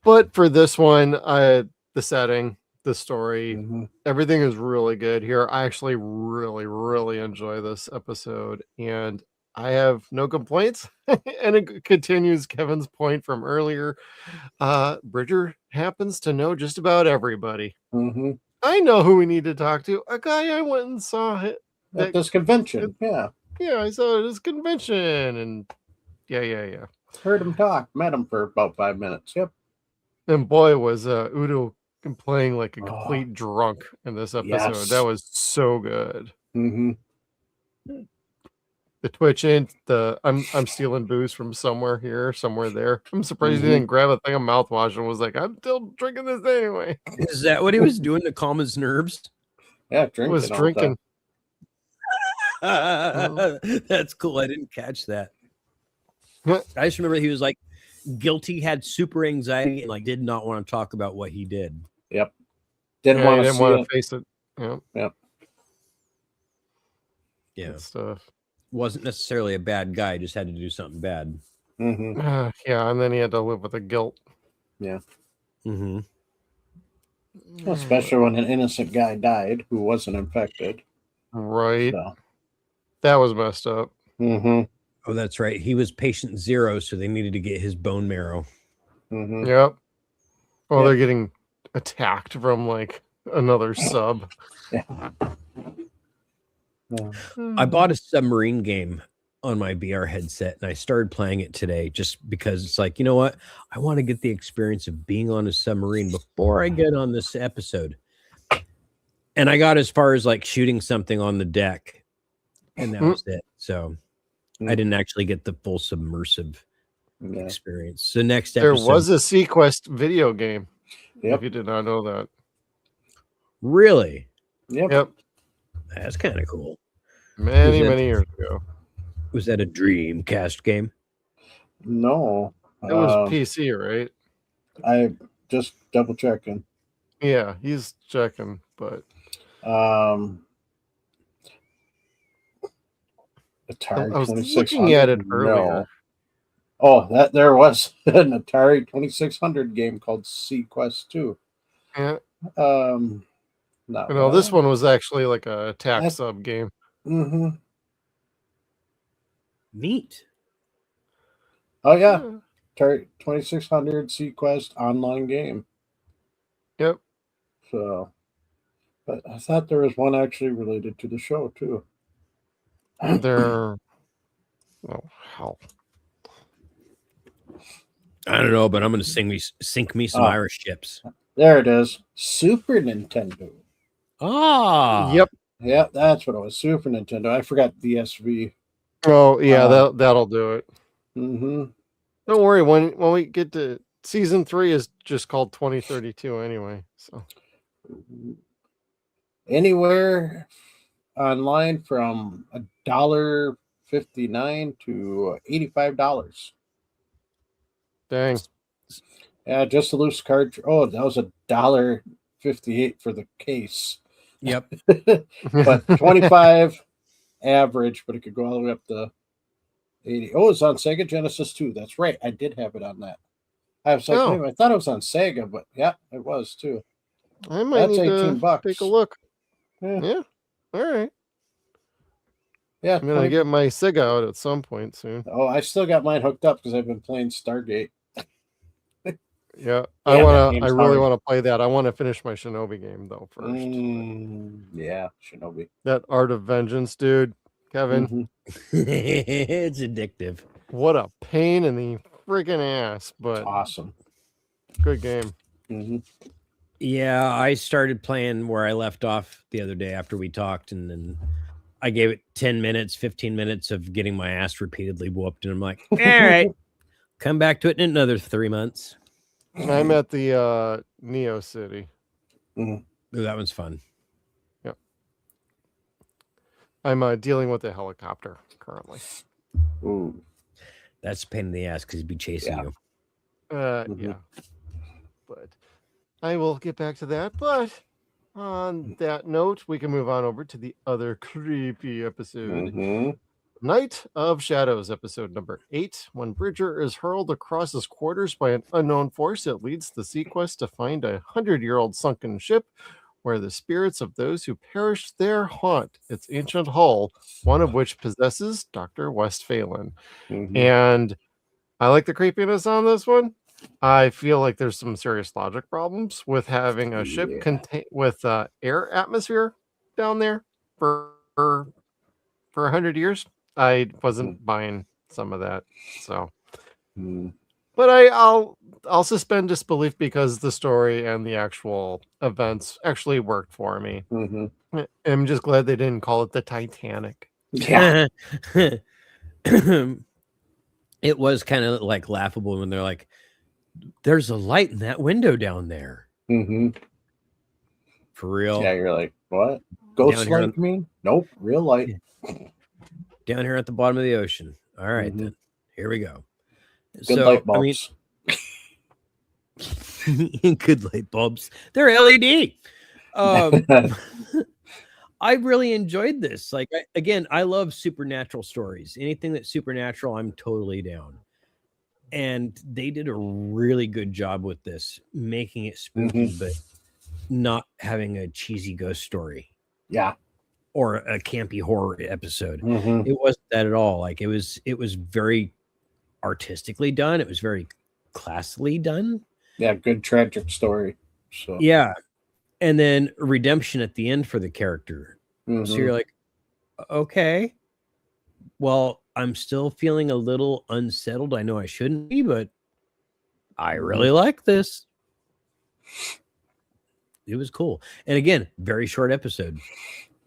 But for this one, the setting, the story, everything is really good here. I actually really, really enjoy this episode, and I have no complaints. And it continues Kevin's point from earlier. Bridger happens to know just about everybody. Mm-hmm. I know who we need to talk to. A guy I went and saw At this convention. Yeah. I saw it at this convention, and yeah. Heard him talk. Met him for about 5 minutes. Yep. And boy, was Udo playing like a complete drunk in this episode. Yes. That was so good. Mm-hmm. The twitching, I'm stealing booze from somewhere here, somewhere there. I'm surprised he Mhm. didn't grab a thing of mouthwash and was like, I'm still drinking this anyway. Is that what he was doing to calm his nerves? Yeah, He was drinking. That's cool. I didn't catch that. I just remember he was like guilty, had super anxiety, and like did not want to talk about what he did. Yep. He Didn't want to didn't see want to it. face it. Yep. Yep. Yeah. Good stuff. Wasn't necessarily a bad guy, just had to do something bad. Mm-hmm. Yeah, and then he had to live with the guilt. Yeah. Mm-hmm. Especially when an innocent guy died who wasn't infected. Right. So. That was messed up. Mm-hmm. Oh, that's right. He was patient 0, so they needed to get his bone marrow. Mm-hmm. Yep. Well, they're getting attacked from like another sub. Yeah. I bought a submarine game on my VR headset, and I started playing it today just because it's like, you know what? I want to get the experience of being on a submarine before I get on this episode. And I got as far as like shooting something on the deck, and that was it. So I didn't actually get the full submersive experience. So next episode, There was a SeaQuest video game. Yep. If you did not know that. Really? Yep. That's kind of cool. Many years ago. Was that a Dreamcast game? No. It was PC, right? I just double checking. Yeah, he's checking, but Atari I was 2600. looking at it earlier. No. Oh, there was an Atari 2600 game called SeaQuest 2. Yeah. No, this one was actually like a attack sub game. Mm-hmm. Neat. Oh yeah, Atari 2600 SeaQuest online game. Yep. So, but I thought there was one actually related to the show too. Oh hell. I don't know, but I'm going to sink me some Irish chips. There it is. Super Nintendo. Ah. Yep. Yeah, that's what it was. Super Nintendo. I forgot DSV. Oh yeah, that'll do it. Mm-hmm. Don't worry, when we get to season 3 is just called 2032 anyway. So anywhere online from $1.59 to $85. Dang. Yeah, just a loose cartridge. Oh, that was $1.58 for the case. Yep. But 25 average, but it could go all the way up to 80. Oh, it's on Sega Genesis too. That's right. I did have it on that. I was like, Oh. wait a minute, I thought it was on Sega, but yeah, it was too. I might That's need to $18. take a look. Yeah. Yeah. All right. Yeah, I'm gonna get my Sega out at some point soon. Oh, I still got mine hooked up because I've been playing Stargate. Yeah, Yeah, that I game's really hard. want to play that. I want to finish my Shinobi game though first. Yeah, Shinobi. That Art of Vengeance, dude. Kevin, Mhm. It's addictive. what a pain in the freaking ass, but Awesome. good game. hmm Yeah, I started playing where I left off the other day after we talked, and then I gave it 10 minutes, 15 minutes of getting my ass repeatedly whooped, and I'm like, all right, come back to it in another 3 months. I'm at the Neo City. Ooh, that one's fun. I'm dealing with a helicopter currently. Ooh. That's a pain in the ass because he'd be chasing Yeah. you. Yeah. But I will get back to that. But on that note, we can move on over to the other creepy episode. Mhm. Night of Shadows, episode number 8. When Bridger is hurled across his quarters by an unknown force, it leads the SeaQuest to find a 100-year-old sunken ship where the spirits of those who perished there haunt its ancient hull, one of which possesses Dr. Westphalen. Mhm. And I like the creepiness on this one. I feel like there's some serious logic problems with having a ship with air atmosphere down there for 100 years. I wasn't buying some of that, so. But I'll suspend disbelief because the story and the actual events actually worked for me. I'm just glad they didn't call it the Titanic. Yeah. It was kind of like laughable when they're like, there's a light in that window down there. For real. Yeah, you're like, what? Ghost Down here light, you mean? Nope, real light. Down here at the bottom of the ocean. All right, then. Here we go. Good light bulbs. Good light bulbs. They're LED. I really enjoyed this. Like, I love supernatural stories. Anything that's supernatural, I'm totally down. And they did a really good job with this, making it spooky, but not having a cheesy ghost story. Yeah. Or a campy horror episode. Mhm. It wasn't that at all. Like, it was very artistically done. It was very classily done. Yeah, good tragic story. So Yeah. And then redemption at the end for the character. So you're like, okay, well, I'm still feeling a little unsettled. I know I shouldn't be, but I really like this. It was cool. And again, very short episode.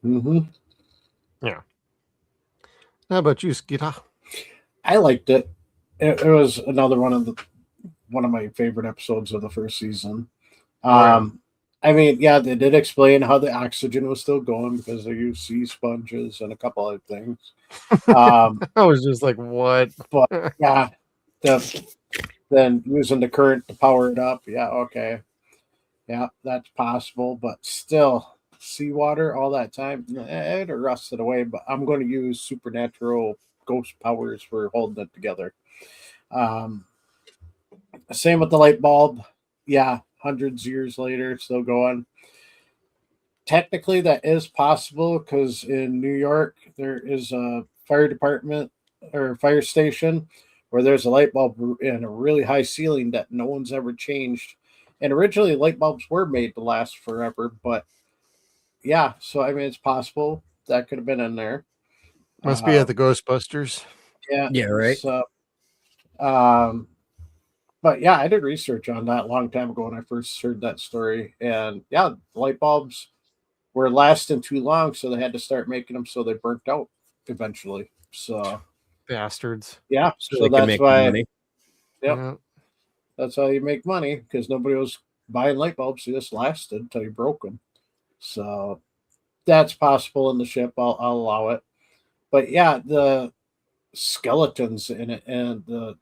Yeah. How about you, Skeeter? I liked it. It was another one of my favorite episodes of the first season. I mean, yeah, they did explain how the oxygen was still going because they used sea sponges and a couple other things. I was just like, what? But yeah, then using the current to power it up. Yeah, okay. Yeah, that's possible. But still, seawater all that time, it'd have rusted away. But I'm going to use supernatural ghost powers for holding it together. Same with the light bulb. Yeah, hundreds of years later, still going. Technically, that is possible because in New York, there is a fire department or fire station where there's a light bulb and a really high ceiling that no one's ever changed. And originally, light bulbs were made to last forever, but yeah, so I mean, it's possible that could have been in there. Must be at the Ghostbusters. Yeah. Yeah, right. So, but yeah, I did research on that a long time ago when I first heard that story. And yeah, light bulbs were lasting too long, so they had to start making them so they burnt out eventually. So bastards. Yeah, So so they can that's make why. money. Yep, Yeah. that's how you make money because nobody was buying light bulbs. They just lasted until you broke them. So that's possible in the ship. I'll allow it. But yeah, the skeletons in it and the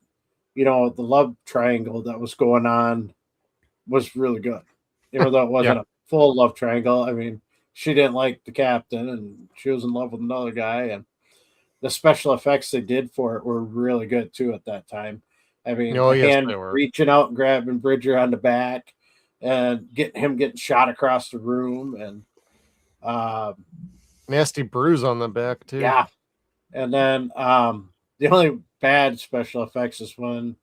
the love triangle that was going on was really good. Even though it wasn't a full love triangle. I mean, she didn't like the captain, and she was in love with another guy. And the special effects they did for it were really good too at that time. I mean, Oh, the yes, hand they were. reaching out and grabbing Bridger on the back, and getting shot across the room, and Nasty bruise on the back too. yeah. And then the only bad special effects is when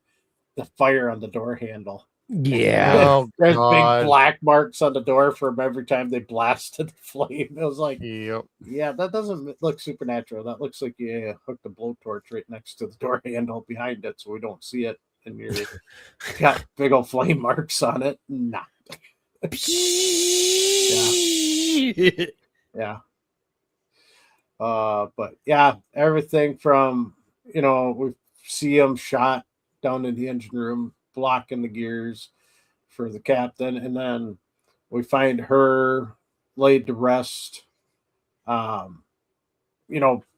the fire on the door handle. Yeah. Oh, There's God. big black marks on the door from every time they blasted the flame. It was like, Yep. yeah, that doesn't look supernatural. That looks like you hooked a blowtorch right next to the door handle behind it, so we don't see it. And you're got big old flame marks on it. Nah. Yeah. But yeah, everything from, we see him shot down in the engine room, blocking the gears for the captain, and then we find her laid to rest,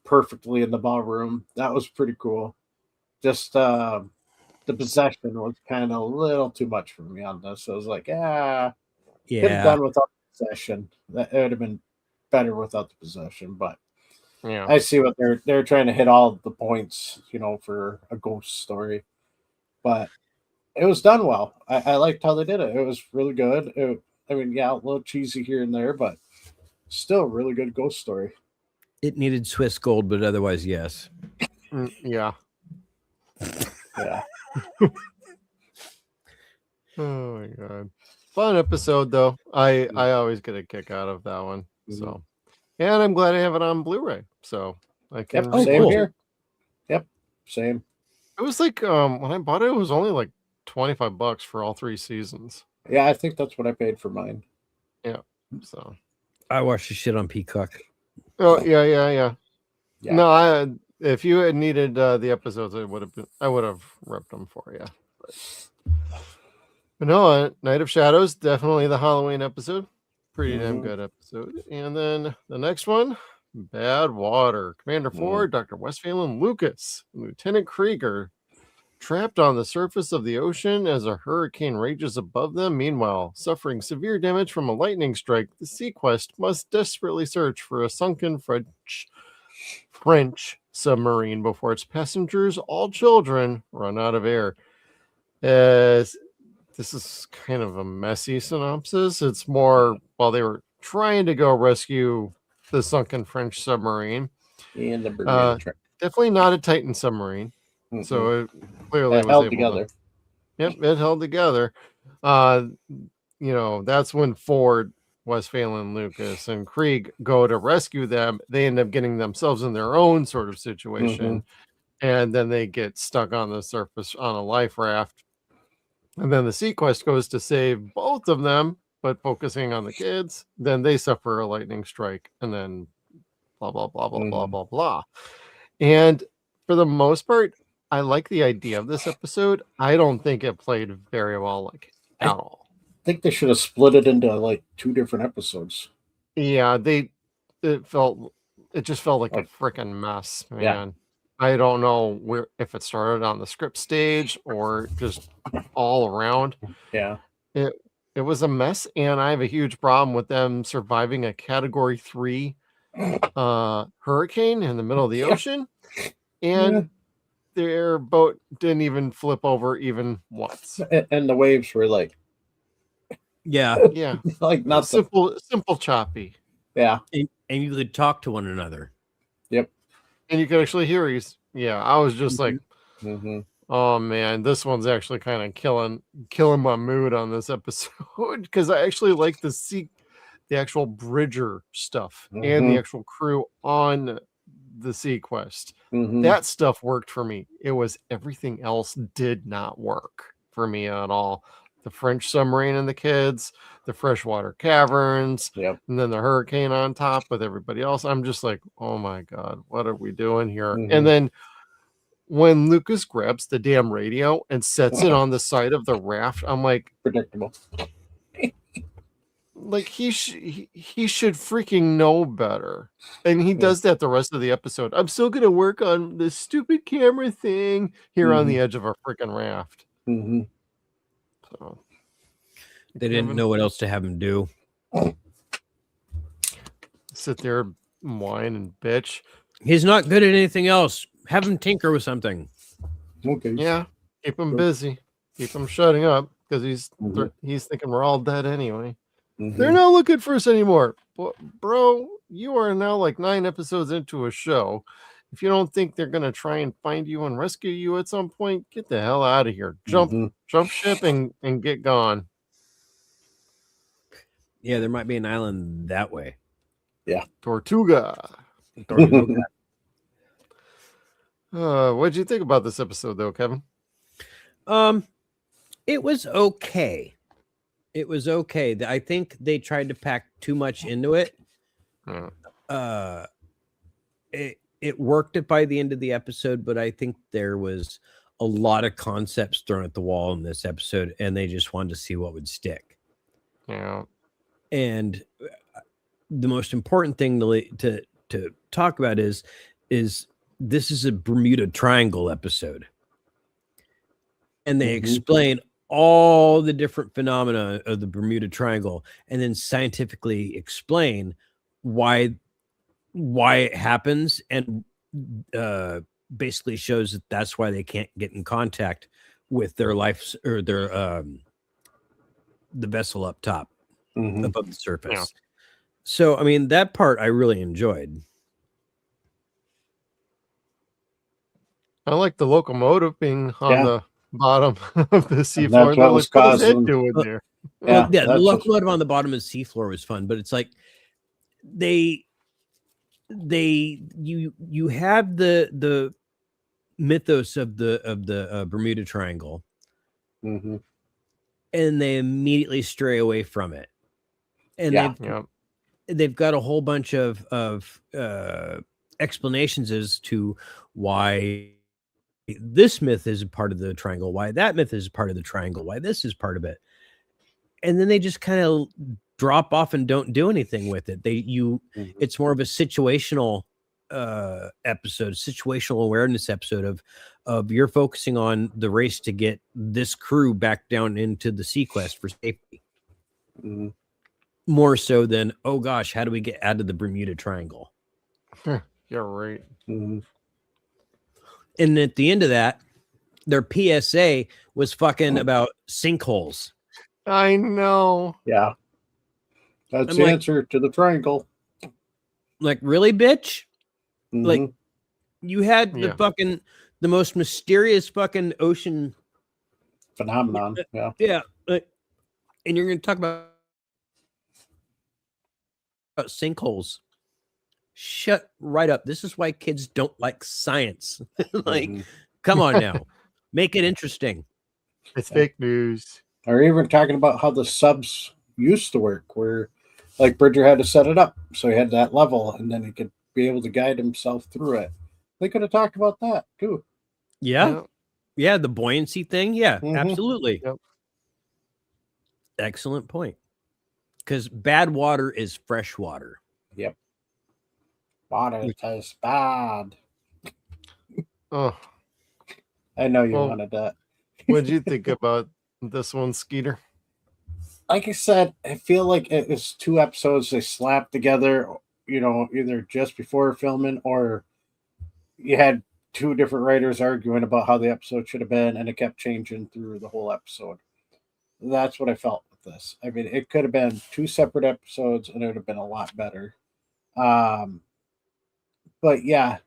perfectly in the ballroom. That was pretty cool. Just the possession was kind of a little too much for me on this. I was like, could have done without the possession. That would have been better without the possession, but Yeah. I see what they're trying to hit all the points, for a ghost story. But it was done well. I liked how they did it. It was really good. A little cheesy here and there, but still a really good ghost story. It needed Swiss gold, but otherwise, yes. Yeah. Yeah. Oh my God. Fun episode though. I always get a kick out of that one. So, and I'm glad I have it on Blu-ray. So I can. Yep, same here. Yep, same. It was like when I bought it, it was only like $25 for all 3 seasons. Yeah, I think that's what I paid for mine. Yeah. So I watched the shit on Peacock. oh yeah. Yeah. No, if you had needed the episodes, I would have ripped them for you. But no, Night of Shadows, definitely the Halloween episode. Pretty damn good episode. And then the next one, Bad Water. Commander Ford, Dr. Westphalen Lucas, and Lieutenant Krieger trapped on the surface of the ocean as a hurricane rages above them. Meanwhile, suffering severe damage from a lightning strike, the SeaQuest must desperately search for a sunken French submarine before its passengers, all children, run out of air. This is kind of a messy synopsis. It's more while they were trying to go rescue the sunken French submarine. And the Bermuda Triangle. Definitely not a Titan submarine. So it clearly was held able together. Yep, it held together. That's when Ford, Westphalen, Lucas, and Krieg go to rescue them. They end up getting themselves in their own sort of situation. And then they get stuck on the surface on a life raft. And then the SeaQuest goes to save both of them, but focusing on the kids. Then they suffer a lightning strike, and then blah, blah, blah, blah, blah, blah, blah. And for the most part, I like the idea of this episode. I don't think it played very well, at all. I think they should have split it into 2 different episodes. Yeah, it just felt like a freaking mess, man. Yeah. I don't know if it started on the script stage or just all around. Yeah. It was a mess, and I have a huge problem with them surviving a Category 3 hurricane in the middle of the ocean, and their boat didn't even flip over even once. And the waves were Yeah. not simple choppy. Yeah. And you could talk to one another. Yep. And you could actually hear I was just like, oh man, this one's actually kind of killing my mood on this episode, because I actually like the actual Bridger stuff and the actual crew on the SeaQuest. That stuff worked for me. It was everything else did not work for me at all. The French submarine and the kids, the freshwater caverns, and then the hurricane on top with everybody else. I'm just like, oh my God, what are we doing here? And then when Lucas grabs the damn radio and sets it on the side of the raft, I'm like, predictable. He should freaking know better. And he does that the rest of the episode. I'm still going to work on this stupid camera thing here on the edge of a freaking raft. So they didn't know what else to have him do. sit there and whine and bitch. He's not good at anything else. Have him tinker with something. Okay. Yeah, keep him busy. Keep him shutting up because he's Mm-hmm. thinking we're all dead anyway. They're not looking for us anymore. Bro, you are now like 9 episodes into a show. If you don't think they're going to try and find you and rescue you at some point, get the hell out of here. Jump ship and get gone. Yeah, there might be an island that way. Yeah. Tortuga. Tortuga. What'd you think about this episode though, Kevin? It was okay. It was okay. I think they tried to pack too much into it. It worked by the end of the episode, but I think there was a lot of concepts thrown at the wall in this episode, and they just wanted to see what would stick. Yeah. And the most important thing to talk about is this is a Bermuda Triangle episode, and they explain all the different phenomena of the Bermuda Triangle, and then scientifically explain why it happens, and basically shows that that's why they can't get in contact with their lives or their the vessel up top above the surface. Yeah. So I mean, that part I really enjoyed. I like the locomotive being on the bottom of the seafloor. What was causing doing there? Yeah, the locomotive on the bottom of the seafloor was fun, but it's like you have the mythos of the Bermuda Triangle, and they immediately stray away from it, and they've got a whole bunch of explanations as to why this myth is a part of the triangle, why that myth is part of the triangle, why this is part of it, and then they just kind of drop off and don't do anything with it. It's more of a situational episode, situational awareness episode of you're focusing on the race to get this crew back down into the SeaQuest for safety, more so than, oh gosh, how do we get out of the Bermuda Triangle? You're right. And at the end of that, their PSA was fucking about sinkholes. I know. Yeah. That's the answer to the triangle. Like, really, bitch? Like, you had the most mysterious fucking ocean phenomenon. Yeah. Yeah. And you're going to talk about sinkholes. Shut right up. This is why kids don't like science. Come on now. Make it interesting. It's fake news. Or even talking about how the subs used to work, where like Bridger had to set it up so he had that level and then he could be able to guide himself through it. They could have talked about that too. Yeah. Yeah, the buoyancy thing. Yeah, absolutely. Yep. Excellent point. Because bad water is fresh water. Yep. Water tastes bad. Oh, I know you wanted that. What did you think about this one, Skeeter? Like I said, I feel like it was 2 episodes they slapped together, either just before filming or you had 2 different writers arguing about how the episode should have been, and it kept changing through the whole episode. That's what I felt with this. I mean, it could have been 2 separate episodes and it would have been a lot better. But yeah,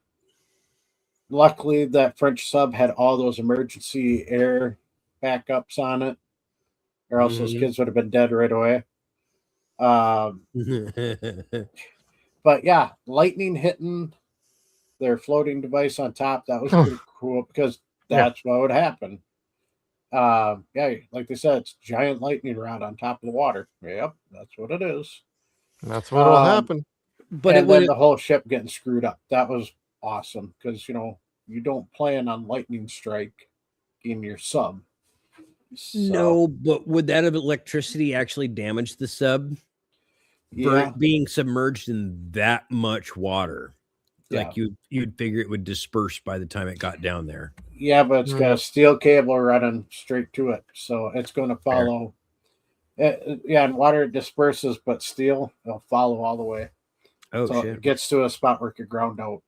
luckily that French sub had all those emergency air backups on it, or else those kids would have been dead right away. But yeah, lightning hitting their floating device on top, that was pretty cool because that's what would happen. Yeah, like they said, it's giant lightning rod on top of the water. Yep, that's what it is. That's what will happen. But then the whole ship getting screwed up. That was awesome because you don't plan on lightning strike in your sub. So, no, but would that have electricity actually damage the sub for it being submerged in that much water? Like you'd figure it would disperse by the time it got down there. Yeah, but it's got a steel cable running straight to it, so it's going to follow. And water disperses, but steel will follow all the way. Oh, so shit. it gets to a spot where it could ground out.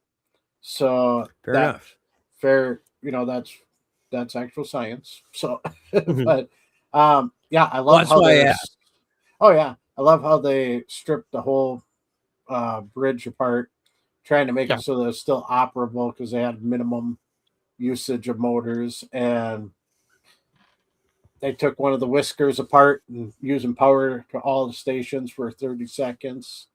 So Fair enough. Fair, that's actual science. So, Mhm. but yeah, I Well, love that's how why I they. asked. Oh yeah, I love how they stripped the whole bridge apart, trying to make Yeah. it so that it's still operable because they had minimum usage of motors, and they took one of the whiskers apart and using power to all the stations for 30 seconds,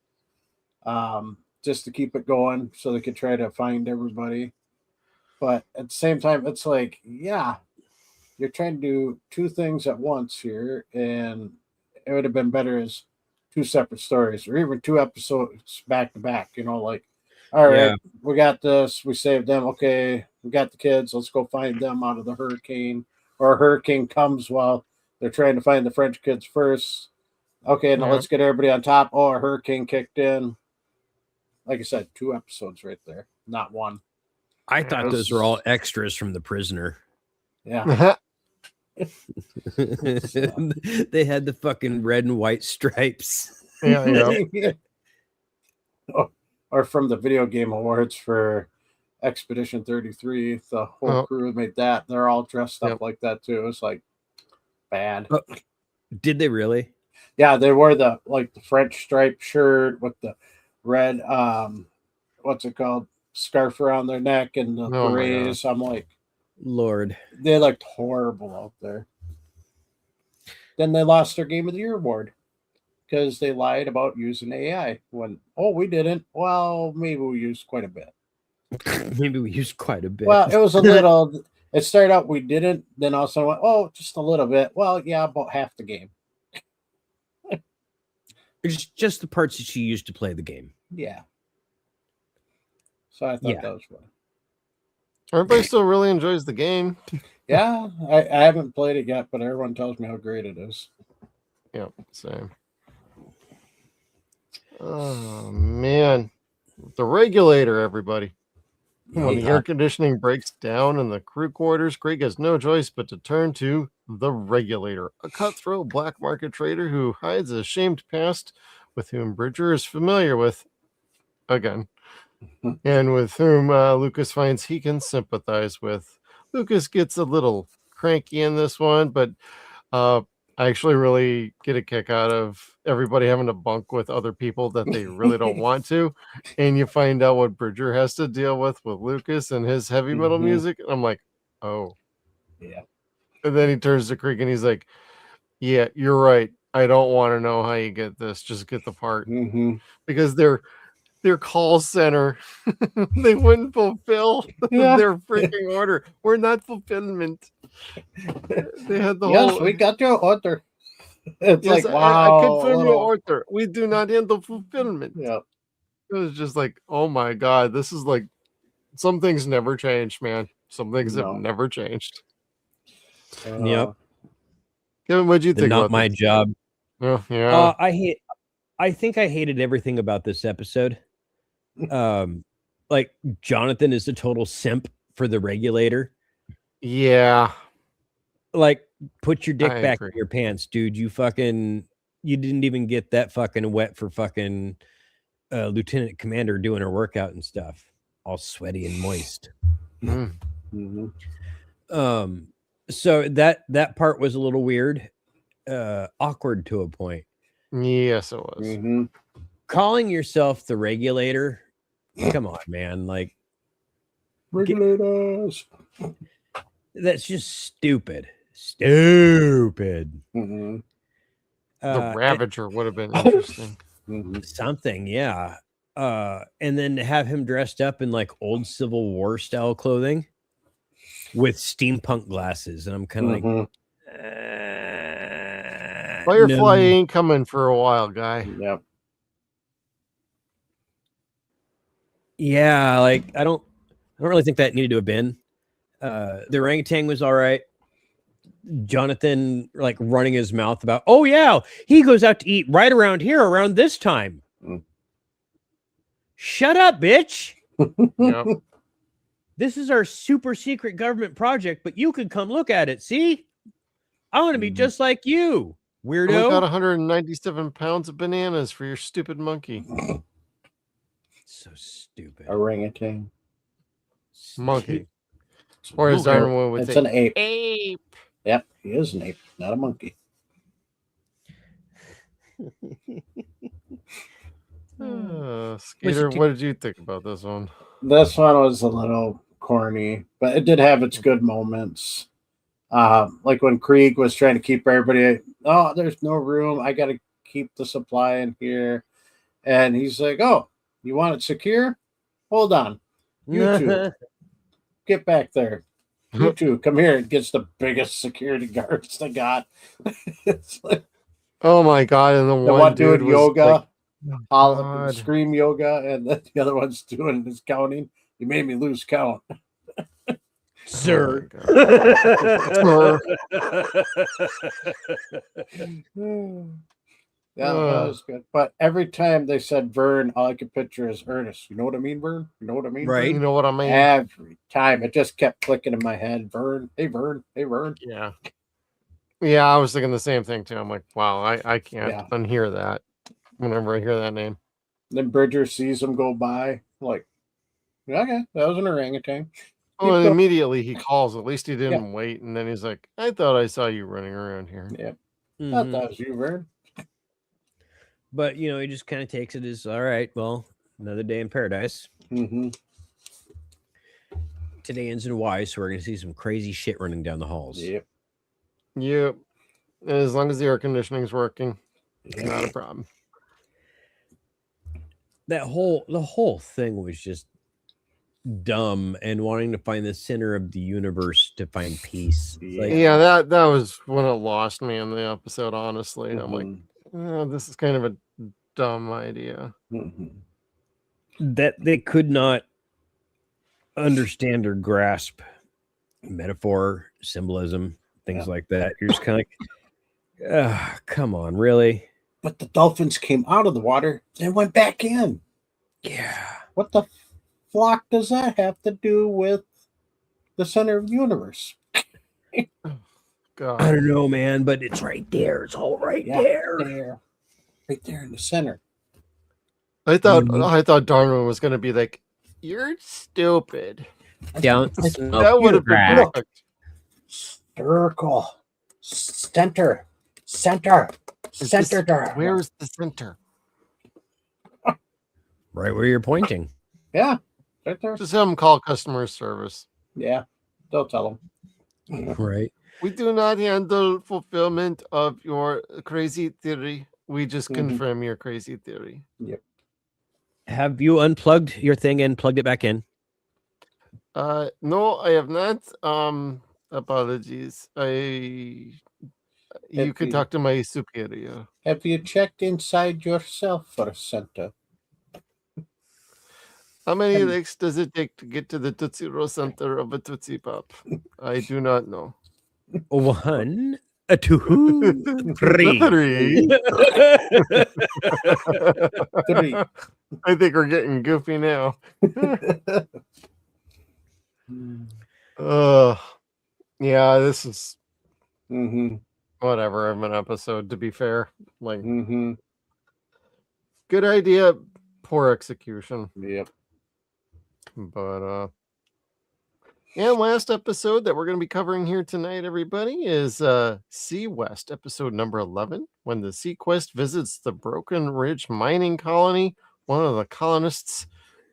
just to keep it going so they could try to find everybody. But at the same time, it's like, yeah, you're trying to do two things at once here, and it would have been better as two separate stories or even two episodes back to back, like, all right, Yeah. we got this, we saved them, okay, we got the kids, let's go find them out of the hurricane, or a hurricane comes while they're trying to find the French kids first. Okay, now Yeah. let's get everybody on top. Oh, a hurricane kicked in. Like I said, two episodes right there, not one. I thought those were all extras from The Prisoner. Yeah. They had the fucking red and white stripes. Yeah. Or from the video game awards for Expedition 33, the whole crew made that. They're all dressed up like that too. It's like bad. Did they really? Yeah, they wore the French striped shirt with the red what's it called, scarf around their neck and the berets. I'm like, Lord, they looked horrible out there. Then they lost their Game of the Year award because they lied about using AI. When we didn't. Well, maybe we used quite a bit. Maybe we used quite a bit. Well, it was a little. It started out we didn't. Then all of a sudden went, just a little bit. Well, yeah, about half the game. It's just the parts that you used to play the game. Yeah. So I thought that was fun. Everybody still really enjoys the game. Yeah, I haven't played it yet, but everyone tells me how great it is. Yeah, same. Oh man, the regulator, everybody. When the air conditioning breaks down in the crew quarters, Craig has no choice but to turn to the regulator, a cutthroat black market trader who hides a shamed past with whom Bridger is familiar with, again, and with whom Lucas finds he can sympathize with. Lucas gets a little cranky in this one, but I actually really get a kick out of everybody having to bunk with other people that they really don't want to. And you find out what Bridger has to deal with Lucas and his heavy metal music. And I'm like, oh. Yeah. And then he turns to Creek and he's like, yeah, you're right. I don't want to know how you get this. Just get the part. Because their call center, they wouldn't fulfill their freaking order. We're not fulfillment. They had the whole. Yes, we got your order. It's yes, like, wow. I confirm your order. We do not handle fulfillment. Yeah. It was just like, oh my God, this is like, some things never change, man. Some things have never changed. Yep. Kevin, what'd you think? Not about my this? job. Oh, yeah. I think I hated everything about this episode. Like Jonathan is a total simp for the regulator. Yeah. Like, put your dick I back agree. in your pants, dude. You didn't even get that fucking wet for fucking lieutenant commander doing her workout and stuff, all sweaty and moist. So that part was a little weird, awkward to a point. Yes, it was. Calling yourself the regulator, come on, man. Like, regulators. That's just stupid. Stupid. The Ravager would have been interesting. Something, yeah. And then to have him dressed up in like old Civil War style clothing with steampunk glasses, and I'm kind of like, Firefly ain't coming for a while, guy. Yep. Yeah, like I don't really think that needed to have been. The orangutan was all right. Jonathan like running his mouth about, oh yeah, he goes out to eat right around here around this time. Shut up, bitch. Yep. This is our super secret government project, but you could come look at it. See, I want to be just like you, weirdo. We got 197 pounds of bananas for your stupid monkey. So stupid. Orangutan. Monkey. Or as Darwin would It's say, an ape. ape. Yep, he is an ape, not a monkey. Skeeter, what did you think about this one? This one was a little corny, but it did have its good moments. Like when Krieg was trying to keep everybody, oh, there's no room. I got to keep the supply in here. And he's like, oh, you want it secure? Hold on. You two, get back there. You two, come here. It gets the biggest security guards they got. It's like, oh my God. And the one dude doing was yoga, God. scream yoga, and then the other one's doing his counting. You made me lose count. Sir. Oh Yeah, that was good. But every time they said Vern, all I could picture is Ernest. You know what I mean, Vern? You know what I mean? Right. You know what I mean? Every time it just kept clicking in my head. Vern, hey Vern, hey Vern. Yeah. Yeah, I was thinking the same thing too. I'm like, wow, I can't unhear that whenever I hear that name. Then Bridger sees him go by. Like, okay, that was an orangutan. Oh, and immediately he calls. At least he didn't wait. And then he's like, I thought I saw you running around here. Yep. Thought that was you, Vern. But, you know, he just kind of takes it as, all right, well, another day in paradise. Mm-hmm. Today ends in Y, so we're going to see some crazy shit running down the halls. Yep. Yep. As long as the air conditioning's working, it's not a problem. The whole thing was just dumb and wanting to find the center of the universe to find peace. Like, yeah, that was when it lost me in the episode, honestly. And I'm like, oh, this is kind of a dumb idea. That they could not understand or grasp metaphor, symbolism, things like that. You're just kind of like, come on, really? But the dolphins came out of the water and went back in. Yeah. What the flock does that have to do with the center of the universe? God. I don't know, man, but it's right there. It's all right there. Right there in the center. I thought Darwin was going to be like, you're stupid. Don't that would have been perfect. Circle. Center. Darwin. Where's the center? Right where you're pointing. Yeah. Right there. Just have them call customer service. Yeah. Don't tell them. Right. We do not handle fulfillment of your crazy theory. We just confirm your crazy theory. Yep. Have you unplugged your thing and plugged it back in? No, I have not. Apologies. You can talk to my superior. Have you checked inside yourself for a center? How many legs does it take to get to the Tootsie Roll center of a Tootsie Pop? I do not know. 1, 2, 3. 3. I think we're getting goofy now. Yeah, this is whatever of an episode, to be fair. Like, good idea, poor execution. Yep. But and last episode that we're going to be covering here tonight, everybody, is Sea West, episode number 11. When the SeaQuest visits the Broken Ridge mining colony, one of the colonists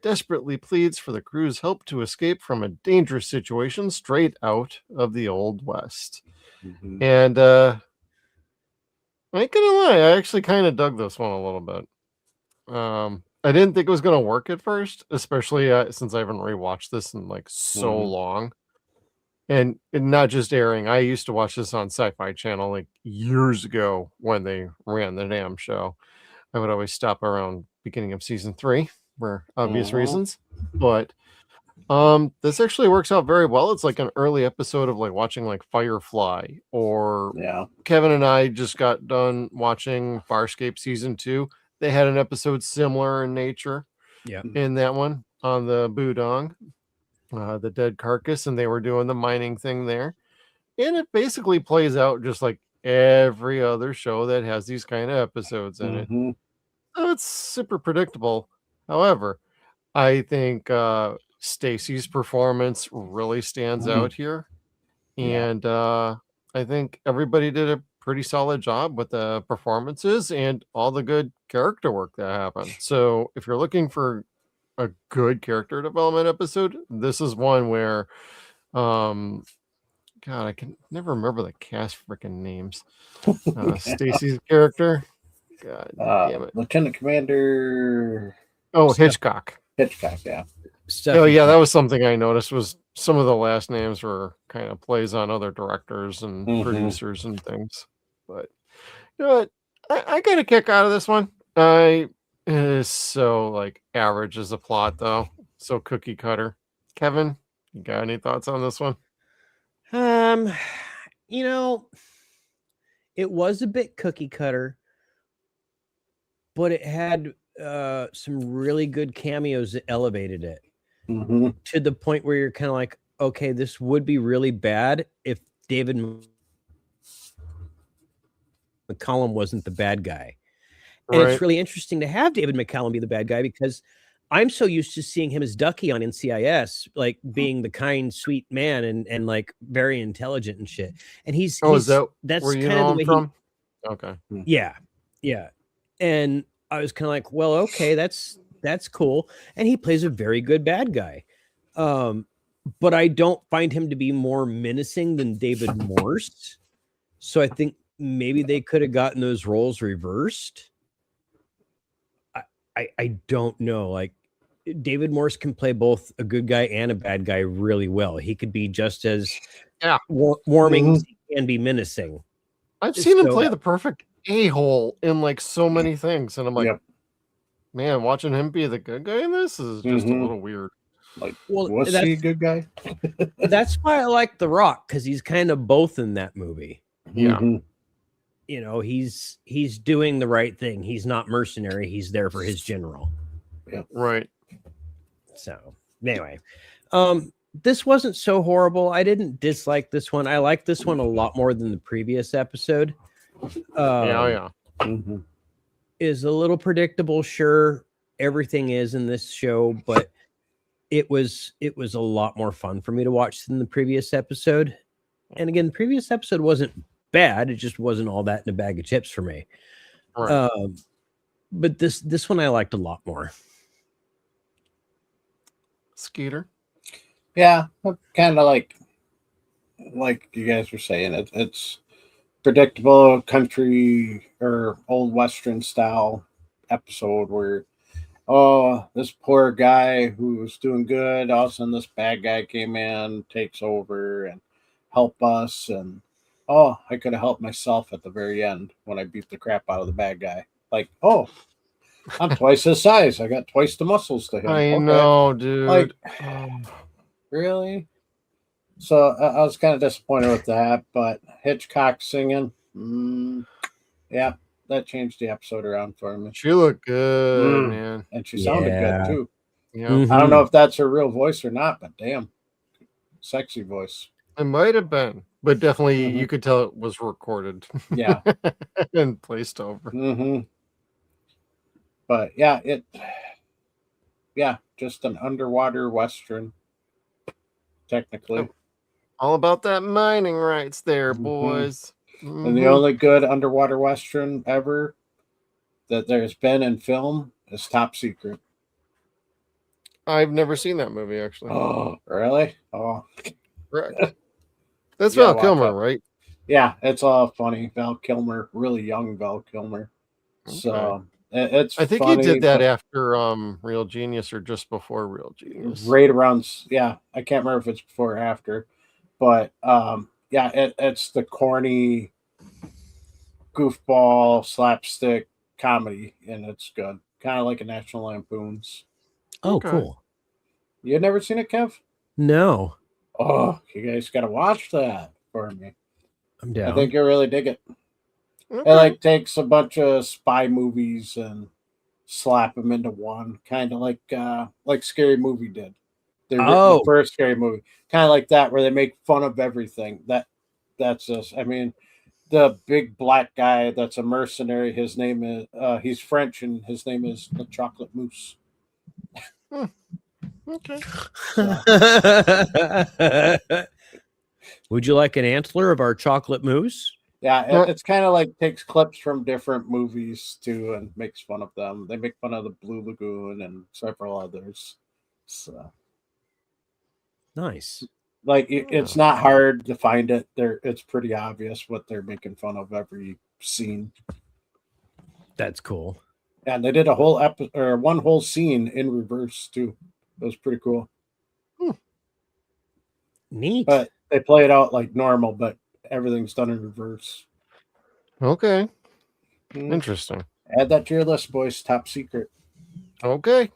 desperately pleads for the crew's help to escape from a dangerous situation straight out of the Old West. And I ain't gonna lie, I actually kind of dug this one a little bit. I didn't think it was gonna work at first, especially since I haven't rewatched this in like so long. And not just airing. I used to watch this on Sci-Fi Channel like years ago when they ran the damn show. I would always stop around beginning of season 3 for obvious reasons. But this actually works out very well. It's like an early episode of like watching like Firefly, or Kevin and I just got done watching Farscape season 2. They had an episode similar in nature. Yeah. In that one on the Budong, the dead carcass, and they were doing the mining thing there. And it basically plays out just like every other show that has these kind of episodes in it. So it's super predictable. However, I think Stacy's performance really stands out here. And I think everybody did a pretty solid job with the performances and all the good character work that happened. So if you're looking for a good character development episode, this is one where God, I can never remember the cast freaking names. Stacy's character. God damn it. Lieutenant Commander Hitchcock. Hitchcock, yeah. Oh yeah, that was something I noticed was some of the last names were kind of plays on other directors and producers and things. But you know what? I got a kick out of this one. It is so like average as a plot though. So cookie cutter. Kevin, you got any thoughts on this one? You know, it was a bit cookie cutter, but it had some really good cameos that elevated it to the point where you're kind of like, okay, this would be really bad if David McCallum wasn't the bad guy. And it's really interesting to have David McCallum be the bad guy because I'm so used to seeing him as Ducky on NCIS, like being the kind, sweet man and like very intelligent and shit. And he's that's where you kind know of the way him from? Okay. Yeah. And I was kind of like, well, okay, that's cool. And he plays a very good bad guy. But I don't find him to be more menacing than David Morse. So I think maybe they could have gotten those roles reversed. I don't know. Like David Morse can play both a good guy and a bad guy really well. He could be just as warming as he can be menacing. I've seen him play the perfect a-hole in like so many things, and I'm like, man, watching him be the good guy in this is just a little weird. Like, was he a good guy? That's why I like The Rock, because he's kind of both in that movie. You know, he's doing the right thing. He's not mercenary. He's there for his general. Right. So anyway, this wasn't so horrible. I didn't dislike this one. I like this one a lot more than the previous episode. Is a little predictable. Sure, everything is in this show, but it was a lot more fun for me to watch than the previous episode. And again, the previous episode wasn't bad. It just wasn't all that in a bag of chips for me. But this one I liked a lot more. Skeeter. Yeah, kind of like you guys were saying. It's predictable country or old Western style episode where, this poor guy who was doing good, all of a sudden this bad guy came in, takes over and help us. And I could have helped myself at the very end when I beat the crap out of the bad guy. Like, I'm twice his size. I got twice the muscles to him. I know, dude. Like, really? So I was kind of disappointed with that, but Hitchcock singing, yeah, that changed the episode around for me. She looked good, man. And she sounded good, too. Yeah. I don't know if that's her real voice or not, but damn, sexy voice. It might have been, but definitely you could tell it was recorded. Yeah. And placed over. But just an underwater Western, technically. All about that mining rights there, boys. And the only good underwater Western ever that there's been in film is Top Secret. I've never seen that movie, actually. Oh, really? Oh. Correct. That's Val Kilmer, right? Yeah, it's all funny. Val Kilmer, really young Val Kilmer. Okay. So it's I think funny, he did that after Real Genius or just before Real Genius. Right around, I can't remember if it's before or after. But it's the corny goofball slapstick comedy, and it's good. Kind of like a National Lampoon's. Oh, cool. You had never seen it, Kev? No. Oh, you guys got to watch that for me. I'm down. I think you'll really dig it. Okay. It takes a bunch of spy movies and slap them into one, kind of like Scary Movie did. The first Scary Movie, kind of like that, where they make fun of everything. That's us. I mean, the big black guy that's a mercenary. His name is he's French, and his name is the Chocolate Mousse. Okay. Would you like an antler of our chocolate mousse? Yeah, it's kind of like takes clips from different movies too and makes fun of them. They make fun of the Blue Lagoon and several others. So Nice. like it's not hard to find it. It's pretty obvious what they're making fun of every scene. That's cool. And they did a whole episode or one whole scene in reverse too. It was pretty cool. Neat. But they play it out like normal, but everything's done in reverse. Okay. Interesting. Add that to your list, boys. Top secret. Okay.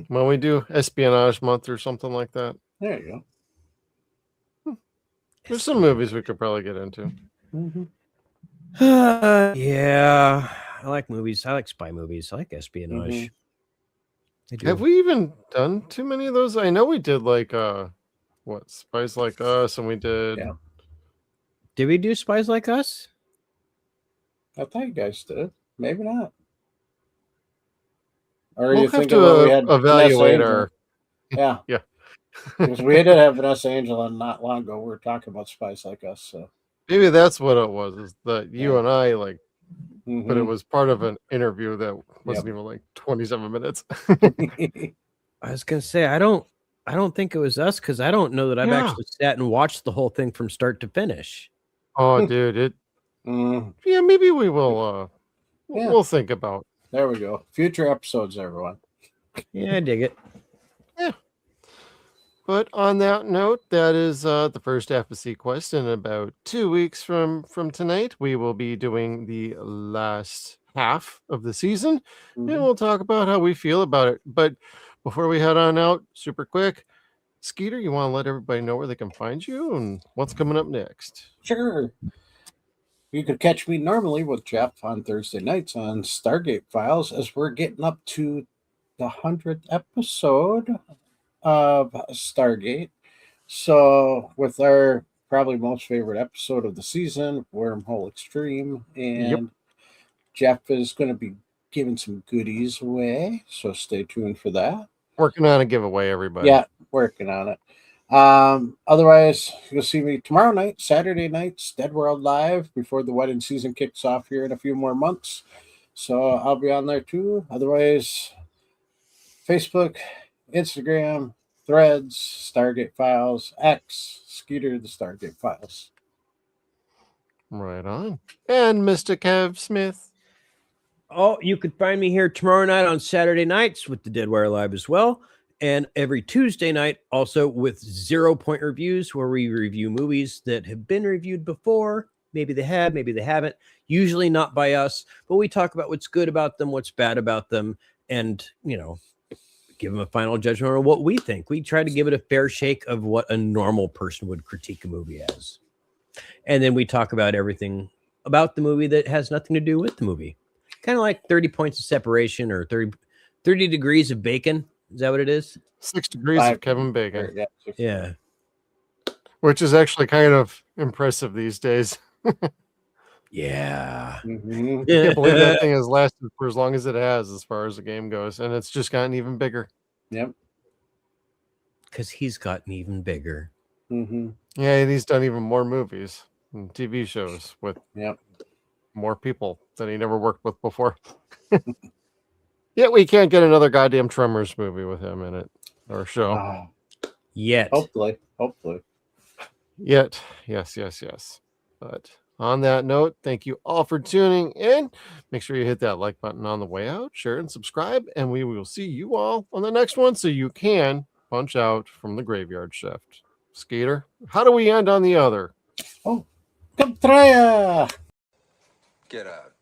When we do espionage month or something like that. There you go. There's some movies we could probably get into. Yeah. I like movies. I like spy movies. I like espionage. I do. Have we even done too many of those? I know we did like Spies Like Us, and we did. Yeah. Did we do Spies Like Us? I thought you guys did. Maybe not. Or We'll you have think to we had evaluate Vanessa our. Angel? Yeah. Because we did have Vanessa Angel on not long ago. We were talking about Spies Like Us. So Maybe that's what it was. Is that you and I like, but it Mhm. was part of an interview that wasn't even like 27 minutes. I was gonna say I don't think it was us because I don't know that I've actually sat and watched the whole thing from start to finish. Oh, dude, yeah, maybe we will. Yeah. We'll think about. There we go. Future episodes, everyone. Yeah, I dig it. But on that note, that is the first half of SeaQuest. In about 2 weeks from tonight, we will be doing the last half of the season, and we'll talk about how we feel about it. But before we head on out, super quick, Skeeter, you want to let everybody know where they can find you and what's coming up next? Sure. You could catch me normally with Jeff on Thursday nights on Stargate Files as we're getting up to the 100th episode of Stargate. So with our probably most favorite episode of the season, Wormhole Extreme, and Jeff is going to be giving some goodies away, so stay tuned for that. Working on a giveaway, everybody. Yeah, working on it. Otherwise, you'll see me tomorrow night, Saturday nights, Dead World Live, before the wedding season kicks off here in a few more months. So I'll be on there too. Otherwise, Facebook, Instagram, Threads, Stargate Files, X, Skeeter, the Stargate Files. Right on. And Mr. Kev Smith. Oh, you could find me here tomorrow night on Saturday nights with the Deadwire Live as well. And every Tuesday night also with 0 Point Reviews, where we review movies that have been reviewed before. Maybe they have, maybe they haven't. Usually not by us, but we talk about what's good about them, what's bad about them, and, give them a final judgment on what we think. We try to give it a fair shake of what a normal person would critique a movie as. And then we talk about everything about the movie that has nothing to do with the movie. Kind of like 30 points of separation or 30 degrees of bacon. Is that what it is? 6 degrees of Kevin Bacon. Yeah. Which is actually kind of impressive these days. Yeah. I can't believe that thing has lasted for as long as it has as far as the game goes. And it's just gotten even bigger. Yep. Because he's gotten even bigger. Mm-hmm. Yeah, and he's done even more movies and TV shows with more people than he never worked with before. Yet we can't get another goddamn Tremors movie with him in it or show. Yet. Hopefully. Yet. Yes. But on that note, thank you all for tuning in. Make sure you hit that like button on the way out, share and subscribe, and we will see you all on the next one so you can punch out from the graveyard shift. Skeeter, how do we end on the other? Oh, come try Get out.